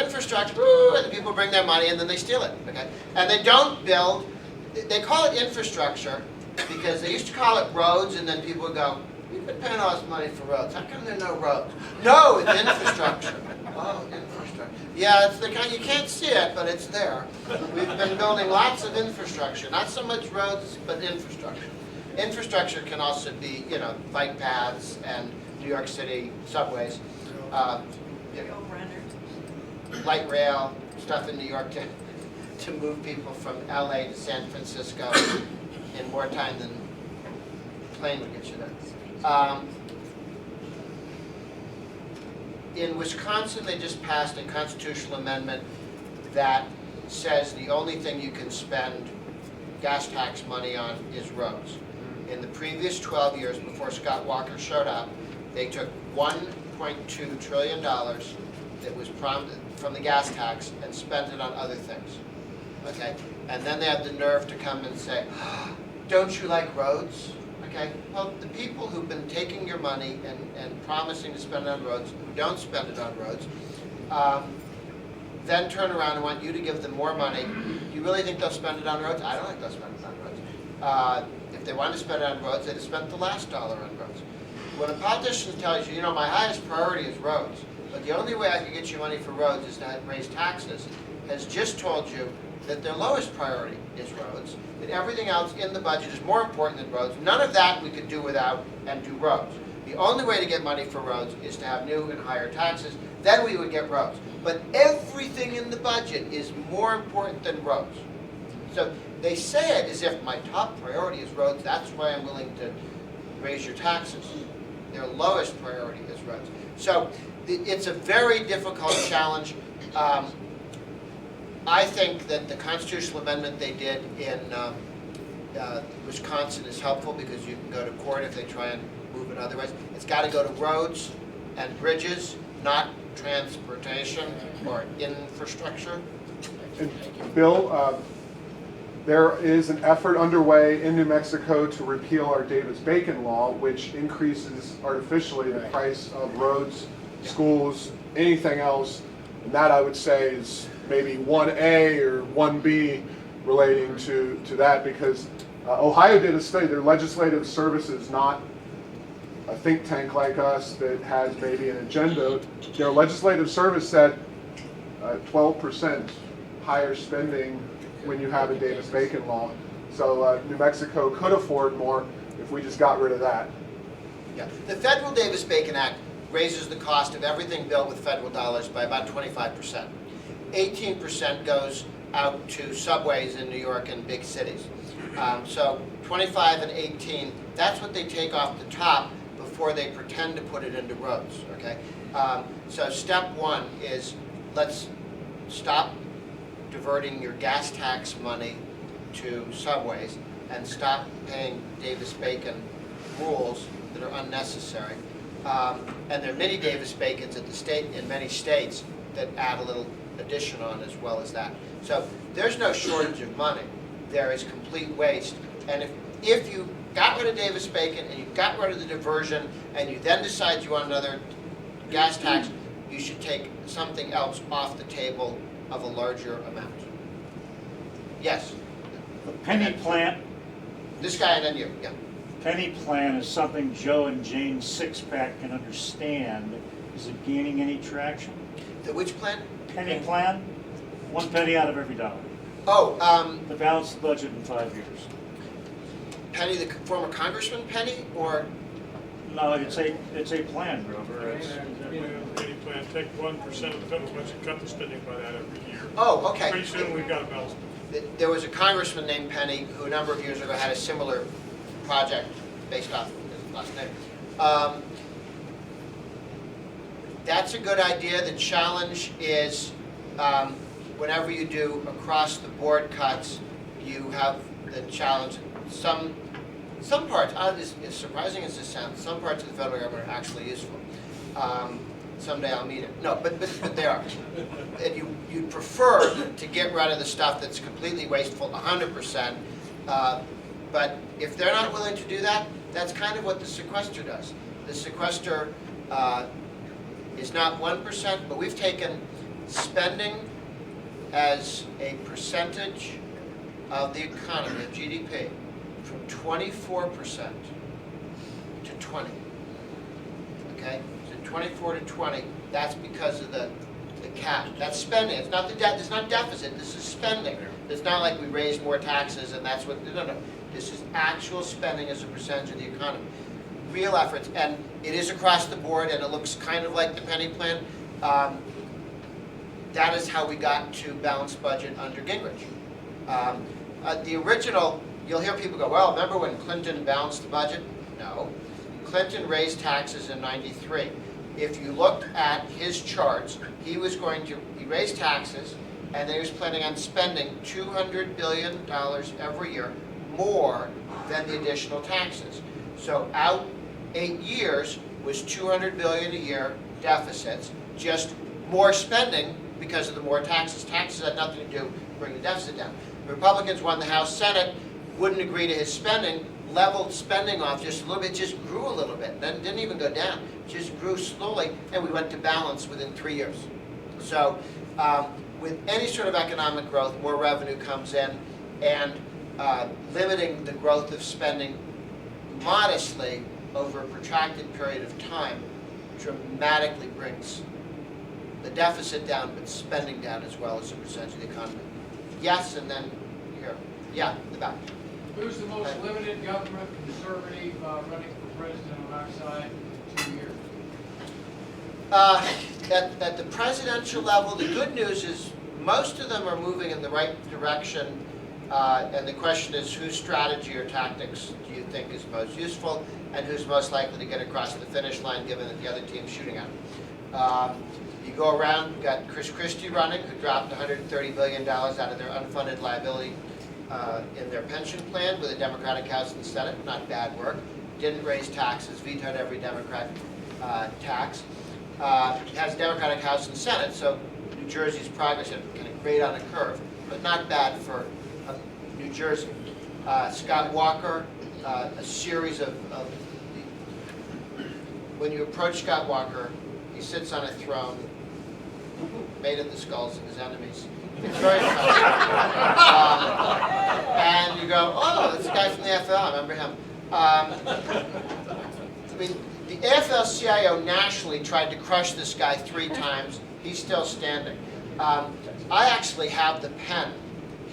woo, and the people bring their money and then they steal it, okay? And they don't build, they call it infrastructure because they used to call it roads and then people would go, we've been paying all this money for roads, how come there are no roads? No, it's infrastructure. Oh, infrastructure. Yeah, it's the kind, you can't see it, but it's there. We've been building lots of infrastructure, not so much roads, but infrastructure. Infrastructure can also be, bike paths and New York City subways, light rail, stuff in New York to move people from LA to San Francisco in more time than a plane would get you there. In Wisconsin, they just passed a constitutional amendment that says the only thing you can spend gas tax money on is roads. In the previous 12 years before Scott Walker showed up, they took $1.2 trillion that was from the gas tax and spent it on other things. Okay? And then they had the nerve to come and say, don't you like roads? Okay? Well, the people who've been taking your money and promising to spend it on roads, who don't spend it on roads, then turn around and want you to give them more money. Do you really think they'll spend it on roads? I don't think they'll spend it on roads. If they wanted to spend it on roads, they'd have spent the last dollar on roads. When a politician tells you, my highest priority is roads, but the only way I can get you money for roads is to raise taxes, has just told you that their lowest priority is roads, that everything else in the budget is more important than roads. None of that we could do without and do roads. The only way to get money for roads is to have new and higher taxes, then we would get roads. But everything in the budget is more important than roads. So they say it as if my top priority is roads, that's why I'm willing to raise your taxes. Their lowest priority is roads. So it's a very difficult challenge. I think that the constitutional amendment they did in Wisconsin is helpful because you can go to court if they try and move it otherwise. It's got to go to roads and bridges, not transportation or infrastructure. And Bill, there is an effort underway in New Mexico to repeal our Davis-Bacon law, which increases artificially the price of roads, schools, anything else. And that, I would say, is maybe 1A or 1B relating to that, because Ohio did a study. Their legislative service is not a think tank like us that has maybe an agenda. Their legislative service said 12% higher spending when you have a Davis-Bacon law. So New Mexico could afford more if we just got rid of that. Yeah. The federal Davis-Bacon Act raises the cost of everything built with federal dollars by about 25%. 18% goes out to subways in New York and big cities. So 25 and 18, that's what they take off the top before they pretend to put it into roads, okay? So step one is let's stop diverting your gas tax money to subways and stop paying Davis-Bacon rules that are unnecessary. And there are many Davis-Bacons at the state in many states that add a little addition on as well as that. So there's no shortage of money. There is complete waste. And if you got rid of Davis-Bacon and you got rid of the diversion and you then decide you want another gas tax, you should take something else off the table of a larger amount. Yes? The penny plan, This guy and then you, yeah. penny plan is something Joe and Jane's six-pack can understand. Is it gaining any traction? The which plan? Penny plan, 1 penny out of every dollar. Oh, To balance the budget in 5 years. Penny, the former Congressman Penny, or? No, it's a plan, Grover. It's, Penny plan, take 1% of the federal budget, cut the spending by that every year. Oh, okay. Pretty soon we've got a balance. There was a congressman named Penny who a number of years ago had a similar project based off his last name. That's a good idea. The challenge is whenever you do across the board cuts, you have the challenge. Some parts, as surprising as this sounds, some parts of the federal government are actually useful. Someday I'll meet it. No, but they are. And you prefer to get rid of the stuff that's completely wasteful 100%. But if they're not willing to do that, that's kind of what the sequester does. The sequester is not 1%, but we've taken spending as a percentage of the economy, of GDP, from 24% to 20. Okay? So 24 to 20, that's because of the cap. That's spending. It's not it's not deficit, this is spending. It's not like we raised more taxes and that's what, no. This is actual spending as a percentage of the economy. Real efforts, and it is across the board and it looks kind of like the penny plan. That is how we got to balanced budget under Gingrich. The original, you'll hear people go, well, remember when Clinton balanced the budget? No. Clinton raised taxes in '93. If you looked at his charts, he raised taxes and then he was planning on spending $200 billion every year more than the additional taxes. So out 8 years was $200 billion a year deficits, just more spending because of the more taxes. Taxes had nothing to do with bringing the deficit down. The Republicans won the House, Senate, wouldn't agree to his spending, leveled spending off just a little bit, just grew a little bit, then didn't even go down, just grew slowly, and we went to balance within 3 years. So with any sort of economic growth, more revenue comes in, and limiting the growth of spending modestly over a protracted period of time dramatically brings the deficit down, but spending down as well as a percentage of the economy. Yes, and then here. Yeah, in the back. Who's the most limited government conservative running for president on our side in 2 years? At the presidential level, the good news is most of them are moving in the right direction. And the question is, whose strategy or tactics do you think is most useful, and who's most likely to get across the finish line given that the other team's shooting at them? You go around, you've got Chris Christie running, who dropped $130 billion out of their unfunded liability in their pension plan with a Democratic House and Senate. Not bad work. Didn't raise taxes, vetoed every Democrat tax. has a Democratic House and Senate, so New Jersey's progress is kind of great on a curve, but not bad for New Jersey. Scott Walker, a series of when you approach Scott Walker, he sits on a throne made of the skulls of his enemies. It's very funny. And you go, oh, that's the guy from the AFL, I remember him. I mean, the AFL-CIO nationally tried to crush this guy 3 times. He's still standing. I actually have the pen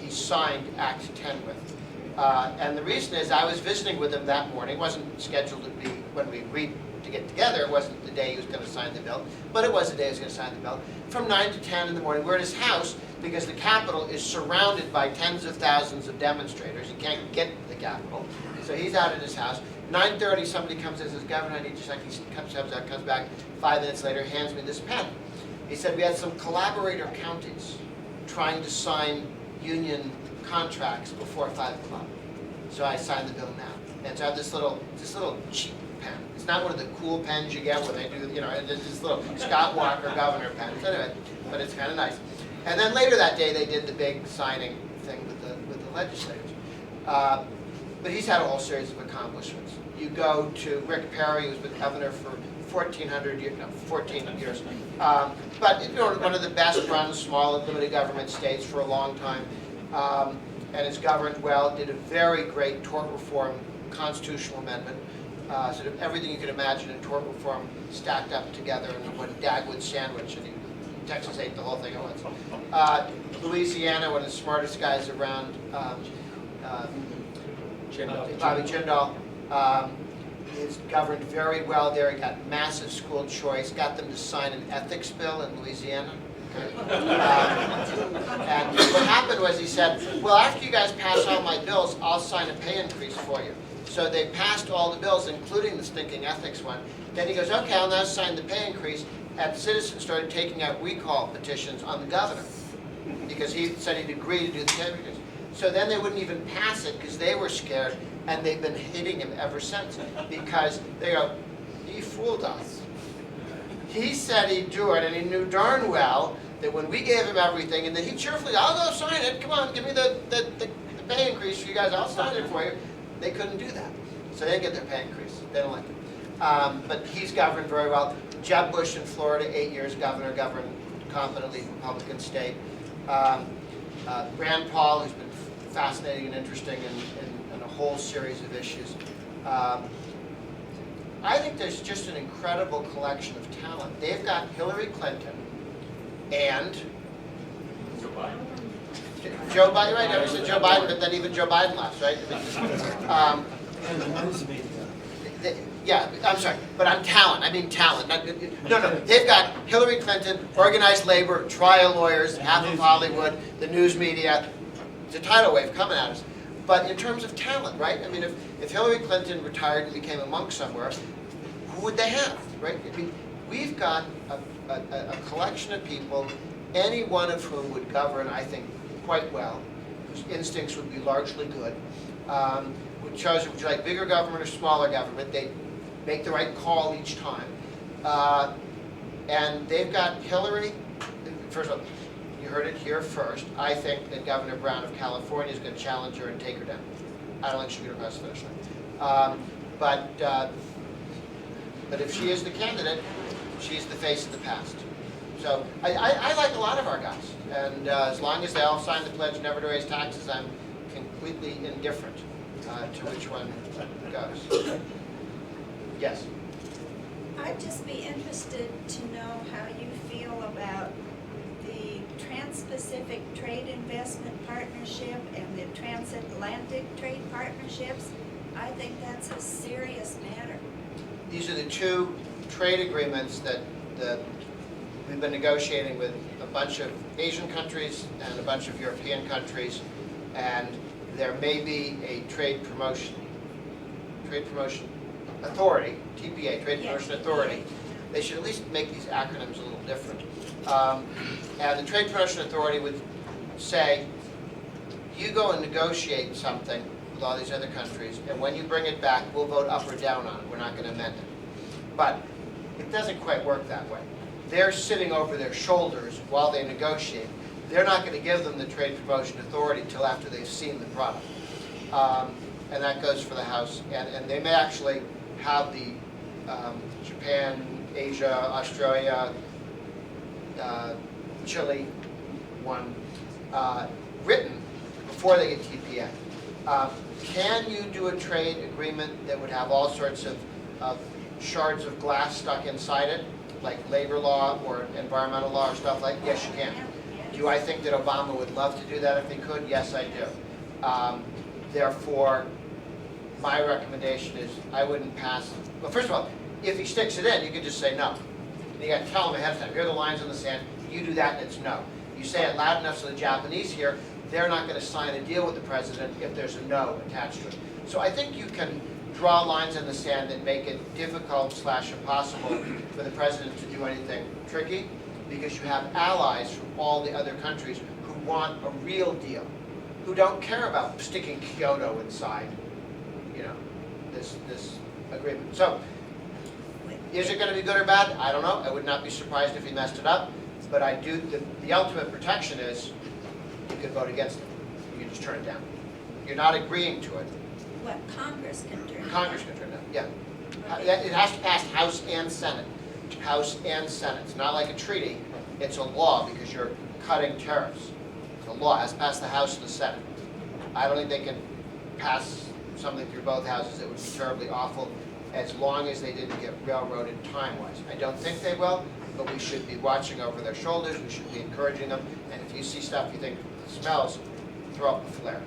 he signed Act 10 with. And the reason is I was visiting with him that morning. It wasn't scheduled to be when we agreed to get together. It wasn't the day he was going to sign the bill, but it was the day he was going to sign the bill. From 9 to 10 in the morning, we're at his house because the Capitol is surrounded by tens of thousands of demonstrators. You can't get to the Capitol. So he's out at his house. 9:30, somebody comes in and says, Governor, I need your second. He comes out, comes back. 5 minutes later, hands me this pen. He said, we had some collaborator counties trying to sign union contracts before 5 o'clock. So I signed the bill now. And so I have this little cheap pen. It's not one of the cool pens you get where they do, you know, it's this little Scott Walker governor pen. So anyway, but it's kind of nice. And then later that day, they did the big signing thing with the legislators. But he's had a whole series of accomplishments. You go to Rick Perry, who's been governor for 14 years. But you know, one of the best run small and limited government states for a long time. And has governed well, did a very great tort reform constitutional amendment. Sort of everything you could imagine in tort reform stacked up together in one Dagwood sandwich, and Texas ate the whole thing at once. Louisiana, one of the smartest guys around, Bobby Jindal, is governed very well there. He got massive school choice, got them to sign an ethics bill in Louisiana. And what happened was he said, well, after you guys pass all my bills, I'll sign a pay increase for you. So they passed all the bills, including the stinking ethics one. Then he goes, okay, I'll now sign the pay increase. And citizens started taking out recall petitions on the governor because he said he'd agree to do the pay increase. So then they wouldn't even pass it because they were scared, and they've been hitting him ever since because they go, he fooled us. He said he'd do it, and he knew darn well that when we gave him everything, and then he cheerfully, I'll go sign it, come on, give me the pay increase for you guys, I'll sign it for you. They couldn't do that. So they didn't get their pay increase. They don't like it. But he's governed very well. Jeb Bush in Florida, 8 years governor, governed competently, Republican state. Rand Paul, who's been fascinating and interesting in a whole series of issues. I think there's just an incredible collection of talent. They've got Hillary Clinton and Joe Biden, right? I said Joe Biden, but then even Joe Biden left, right? Yeah, I'm sorry, but on talent. I mean talent. No, they've got Hillary Clinton, organized labor, trial lawyers, half of Hollywood, the news media. It's a tidal wave coming at us. But in terms of talent, right? I mean, if Hillary Clinton retired and became a monk somewhere, who would they have, right? I mean, we've got a collection of people, any one of whom would govern, I think, quite well, whose instincts would be largely good. Would choose, would you like bigger government or smaller government? They make the right call each time. And they've got Hillary. First of all, you heard it here first. I think that Governor Brown of California is going to challenge her and take her down. I don't think she'll get across the finish line. But if she is the candidate, she's the face of the past. So I like a lot of our guys. And as long as they all sign the pledge never to raise taxes, I'm completely indifferent to which one goes. Yes? I'd just be interested to know how you feel about the Trans-Pacific Trade Investment Partnership and the Transatlantic Trade Partnerships. I think that's a serious matter. These are the two trade agreements that we've been negotiating with a bunch of Asian countries and a bunch of European countries, and there may be a trade promotion authority, TPA, Trade Promotion Authority. They should at least make these acronyms a little different. And the Trade Promotion Authority would say, you go and negotiate something with all these other countries, and when you bring it back, we'll vote up or down on it. We're not going to amend it. But it doesn't quite work that way. they're sitting over their shoulders while they negotiate. They're not going to give them the trade promotion authority until after they've seen the product. And that goes for the House. And they may actually have the Japan, Asia, Australia, Chile one written before they get TPA. Can you do a trade agreement that would have all sorts of shards of glass stuck inside it, like labor law or environmental law or stuff like that? Yes, you can. Do I think that Obama would love to do that if he could? Yes, I do. Therefore, my recommendation is I wouldn't pass. Well, first of all, if he sticks it in, you could just say no. And you got to tell him ahead of time. Here are the lines in the sand. You do that, and it's no. You say it loud enough so the Japanese hear. They're not going to sign a deal with the president if there's a no attached to it. So I think you can draw lines in the sand that make it difficult / impossible for the president to do anything tricky, because you have allies from all the other countries who want a real deal, who don't care about sticking Kyoto inside, this agreement. So, is it going to be good or bad? I don't know. I would not be surprised if he messed it up. But I do. The ultimate protection is you could vote against it. You can just turn it down. You're not agreeing to it. What Congress can turn. Congress can turn it down. Yeah. It has to pass House and Senate. House and Senate. It's not like a treaty. It's a law because you're cutting tariffs. It's a law. It has to pass the House and the Senate. I don't think they can pass something through both houses. It would be terribly awful, as long as they didn't get railroaded time-wise. I don't think they will, but we should be watching over their shoulders. We should be encouraging them. And if you see stuff you think smells, throw up a flare.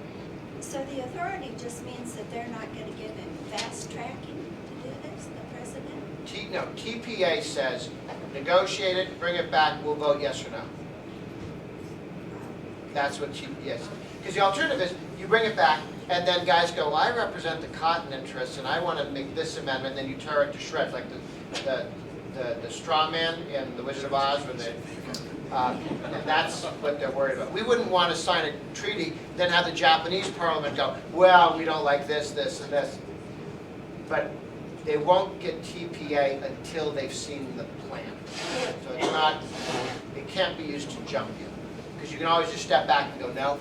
So the authority just means that they're not going to give him fast tracking to do this, the president? No, TPA says, negotiate it, bring it back, we'll vote yes or no. That's what TPA says. Because the alternative is, you bring it back, and then guys go, well, I represent the cotton interests, and I want to make this amendment, and then you tear it to shreds, like the straw man in The Wizard of Oz, where they, and that's what they're worried about. We wouldn't want to sign a treaty, then have the Japanese parliament go, well, we don't like this, this, and this. But they won't get TPA until they've seen the plan. So it's not, it can't be used to jump you. Because you can always just step back and go, no.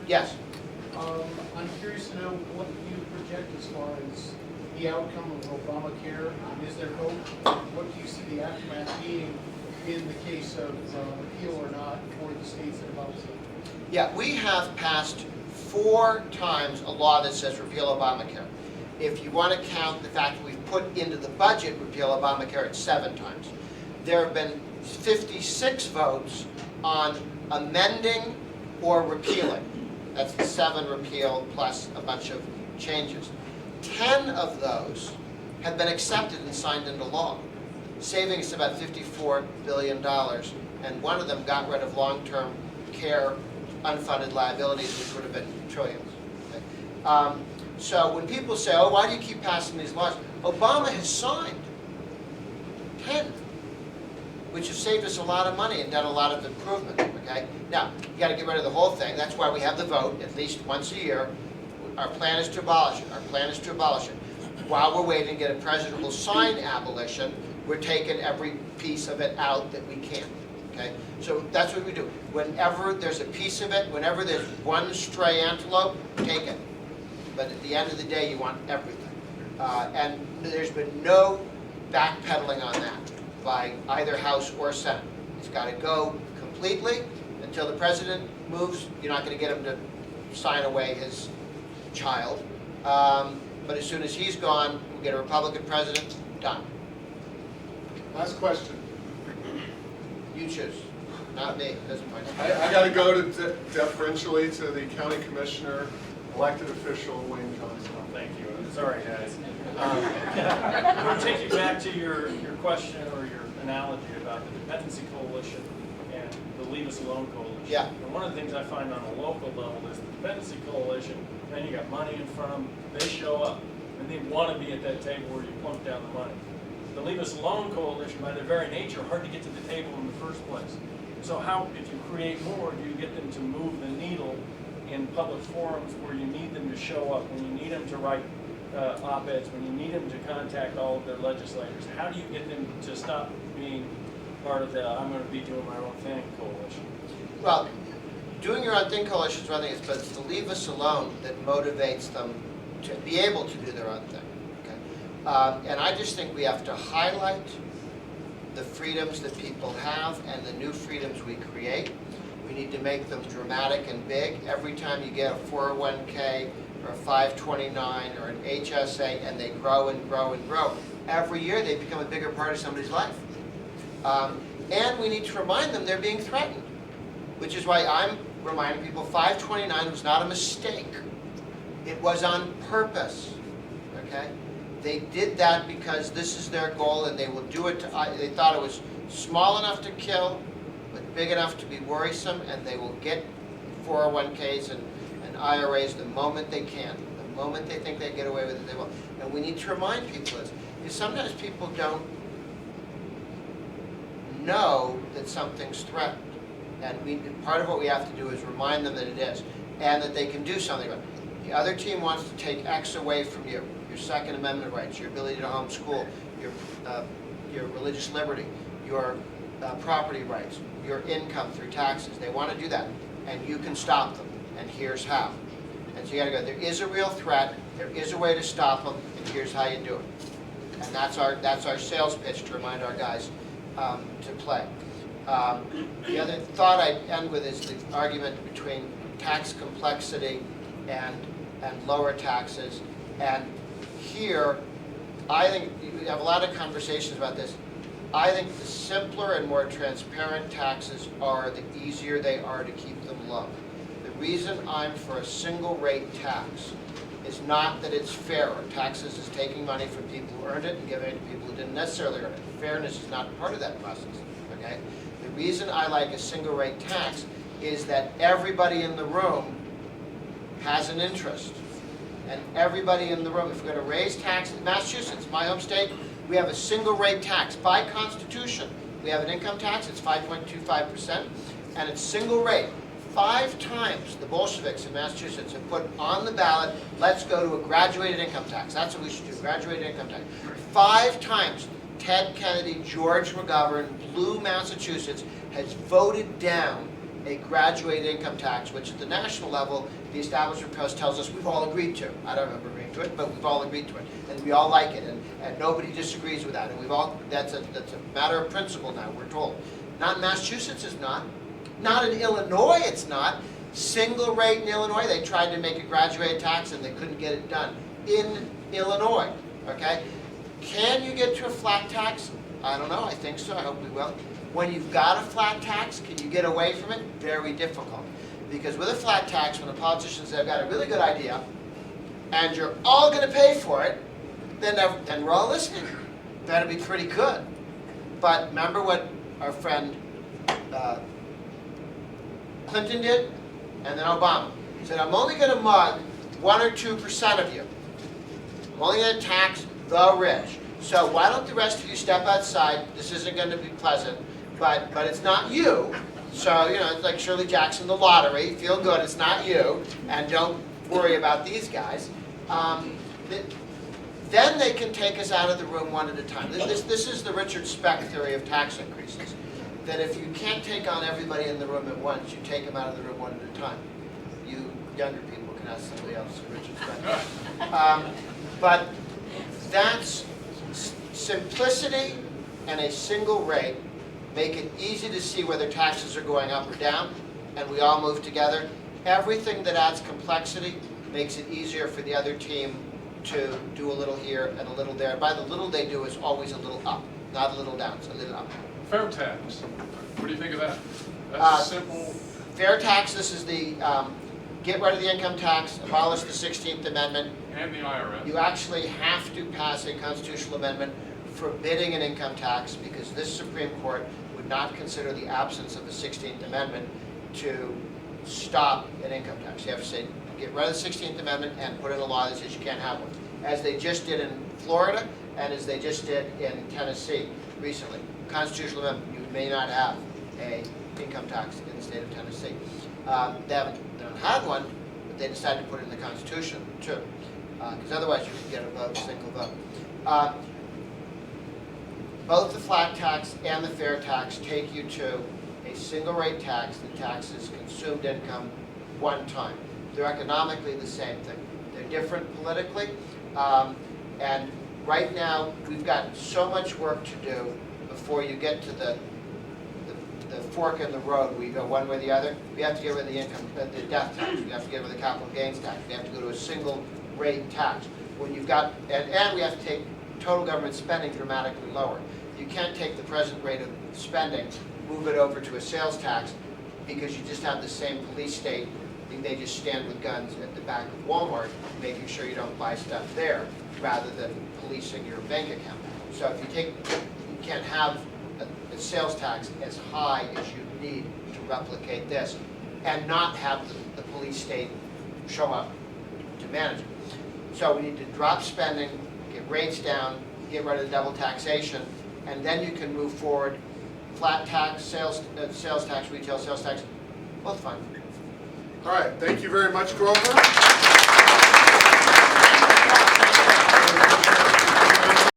Yes? I'm curious to know what you project as far as the outcome of Obamacare. Is there hope? What do you see the aftermath being in the case of repeal or not for the states that have opposite? Yeah, we have passed 4 times a law that says repeal Obamacare. If you want to count the fact that we've put into the budget repeal Obamacare, it's 7 times. There have been 56 votes on amending or repealing. That's the 7 repeal plus a bunch of changes. 10 of those have been accepted and signed into law, saving us about $54 billion, and one of them got rid of long-term care unfunded liabilities, which would have been trillions. Okay? So when people say, oh, why do you keep passing these laws? Obama has signed 10, which has saved us a lot of money and done a lot of improvement. Okay? Now, you got to get rid of the whole thing. That's why we have the vote at least once a year. Our plan is to abolish it. Our plan is to abolish it. While we're waiting to get a president who will sign abolition, we're taking every piece of it out that we can. Okay? So that's what we do. Whenever there's a piece of it, whenever there's one stray antelope, take it. But at the end of the day, you want everything. And there's been no backpedaling on that by either House or Senate. It's got to go completely. Until the president moves, you're not going to get him to sign away his child. But as soon as he's gone, we'll get a Republican president, done. Last question. You choose. Not me, doesn't matter. I got to go to deferentially to the county commissioner, elected official Wayne Johnson. Thank you. Sorry, guys. I'm going to take you back to your question or your analogy about the Dependency Coalition and the Leave Us Alone Coalition. Yeah. And one of the things I find on a local level is the Dependency Coalition, then you got money in front of them, they show up, and they want to be at that table where you plunk down the money. The Leave Us Alone Coalition, by their very nature, hard to get to the table in the first place. So how, if you create more, do you get them to move the needle in public forums where you need them to show up, when you need them to write op-eds, when you need them to contact all of their legislators, how do you get them to stop being part of the I'm going to be doing my own thing coalition? Well, doing your own thing coalition is one thing, but it's the leave us alone that motivates them to be able to do their own thing. Okay? And I just think we have to highlight the freedoms that people have and the new freedoms we create. We need to make them dramatic and big. Every time you get a 401k or a 529 or an HSA and they grow and grow and grow, every year they become a bigger part of somebody's life. And we need to remind them they're being threatened, which is why I'm reminding people 529 was not a mistake. It was on purpose, okay? They did that because this is their goal and they will do it to, they thought it was small enough to kill, but big enough to be worrisome, and they will get 401ks and IRAs the moment they can. The moment they think they get away with it, they will. And we need to remind people this, because sometimes people don't know that something's threatened. And part of what we have to do is remind them that it is, and that they can do something about it. The other team wants to take X away from you, your Second Amendment rights, your ability to homeschool, your religious liberty, your property rights, your income through taxes. They want to do that, and you can stop them, and here's how. And so you got to go, there is a real threat, there is a way to stop them, and here's how you do it. And that's our sales pitch to remind our guys to play. The other thought I'd end with is the argument between tax complexity and lower taxes. And here, I think we have a lot of conversations about this. I think the simpler and more transparent taxes are, the easier they are to keep them low. The reason I'm for a single rate tax is not that it's fairer. Taxes is taking money from people who earned it and giving it to people who didn't necessarily earn it. Fairness is not part of that process, okay? The reason I like a single rate tax is that everybody in the room has an interest. And everybody in the room, if we're going to raise taxes, in Massachusetts, my home state, we have a single rate tax. By Constitution, we have an income tax, it's 5.25%, and it's single rate. 5 times the Bolsheviks in Massachusetts have put on the ballot, let's go to a graduated income tax. That's what we should do, graduated income tax. 5 times Ted Kennedy, George McGovern, blue Massachusetts has voted down a graduated income tax, which at the national level, the Establishment Press tells us we've all agreed to. I don't remember agreeing to it, but we've all agreed to it. And we all like it, and nobody disagrees with that. And we've all, that's a matter of principle now, we're told. Not in Massachusetts, it's not. Not in Illinois, it's not. Single rate in Illinois, they tried to make a graduated tax and they couldn't get it done. In Illinois, okay? Can you get to a flat tax? I don't know, I think so, I hope we will. When you've got a flat tax, can you get away from it? Very difficult. Because with a flat tax, when the politicians say, I've got a really good idea, and you're all going to pay for it, then we're all listening. That'll be pretty good. But remember what our friend Clinton did, and then Obama. He said, I'm only going to mug 1 or 2% of you. I'm only going to tax the rich. So why don't the rest of you step outside? This isn't going to be pleasant, but it's not you. So, you know, it's like Shirley Jackson, the lottery. Feel good, it's not you, and don't worry about these guys. Then they can take us out of the room one at a time. This is the Richard Speck theory of tax increases. That if you can't take on everybody in the room at once, you take them out of the room one at a time. You younger people can ask somebody else, Richard Speck. But that's simplicity and a single rate make it easy to see whether taxes are going up or down, and we all move together. Everything that adds complexity makes it easier for the other team to do a little here and a little there. By the little they do is always a little up, not a little down, it's a little up. Fair tax. What do you think of that? That's a simple. Fair tax, this is the get rid of the income tax, abolish the 16th Amendment. And the IRS. You actually have to pass a constitutional amendment forbidding an income tax because this Supreme Court would not consider the absence of the 16th Amendment to stop an income tax. You have to say, get rid of the 16th Amendment and put in a law that says you can't have one. As they just did in Florida and as they just did in Tennessee recently. Constitutional amendment, you may not have an income tax in the state of Tennessee. They haven't had one, but they decided to put it in the Constitution too. because otherwise you could get a vote, single vote. Both the flat tax and the fair tax take you to a single rate tax that taxes consumed income one time. They're economically the same thing. They're different politically, and right now we've got so much work to do before you get to the fork in the road where you go one way or the other. We have to get rid of the income, the death tax. We have to get rid of the capital gains tax. We have to go to a single rate tax. When you've got, and we have to take total government spending dramatically lower. You can't take the present rate of spending, move it over to a sales tax, because you just have the same police state. They just stand with guns at the back of Walmart, making sure you don't buy stuff there, rather than policing your bank account. So if you can't have a sales tax as high as you need to replicate this, and not have the police state show up to manage it. So we need to drop spending, get rates down, get rid of the double taxation, and then you can move forward. Flat tax, sales tax, retail sales tax, both fine. All right, thank you very much, Grover.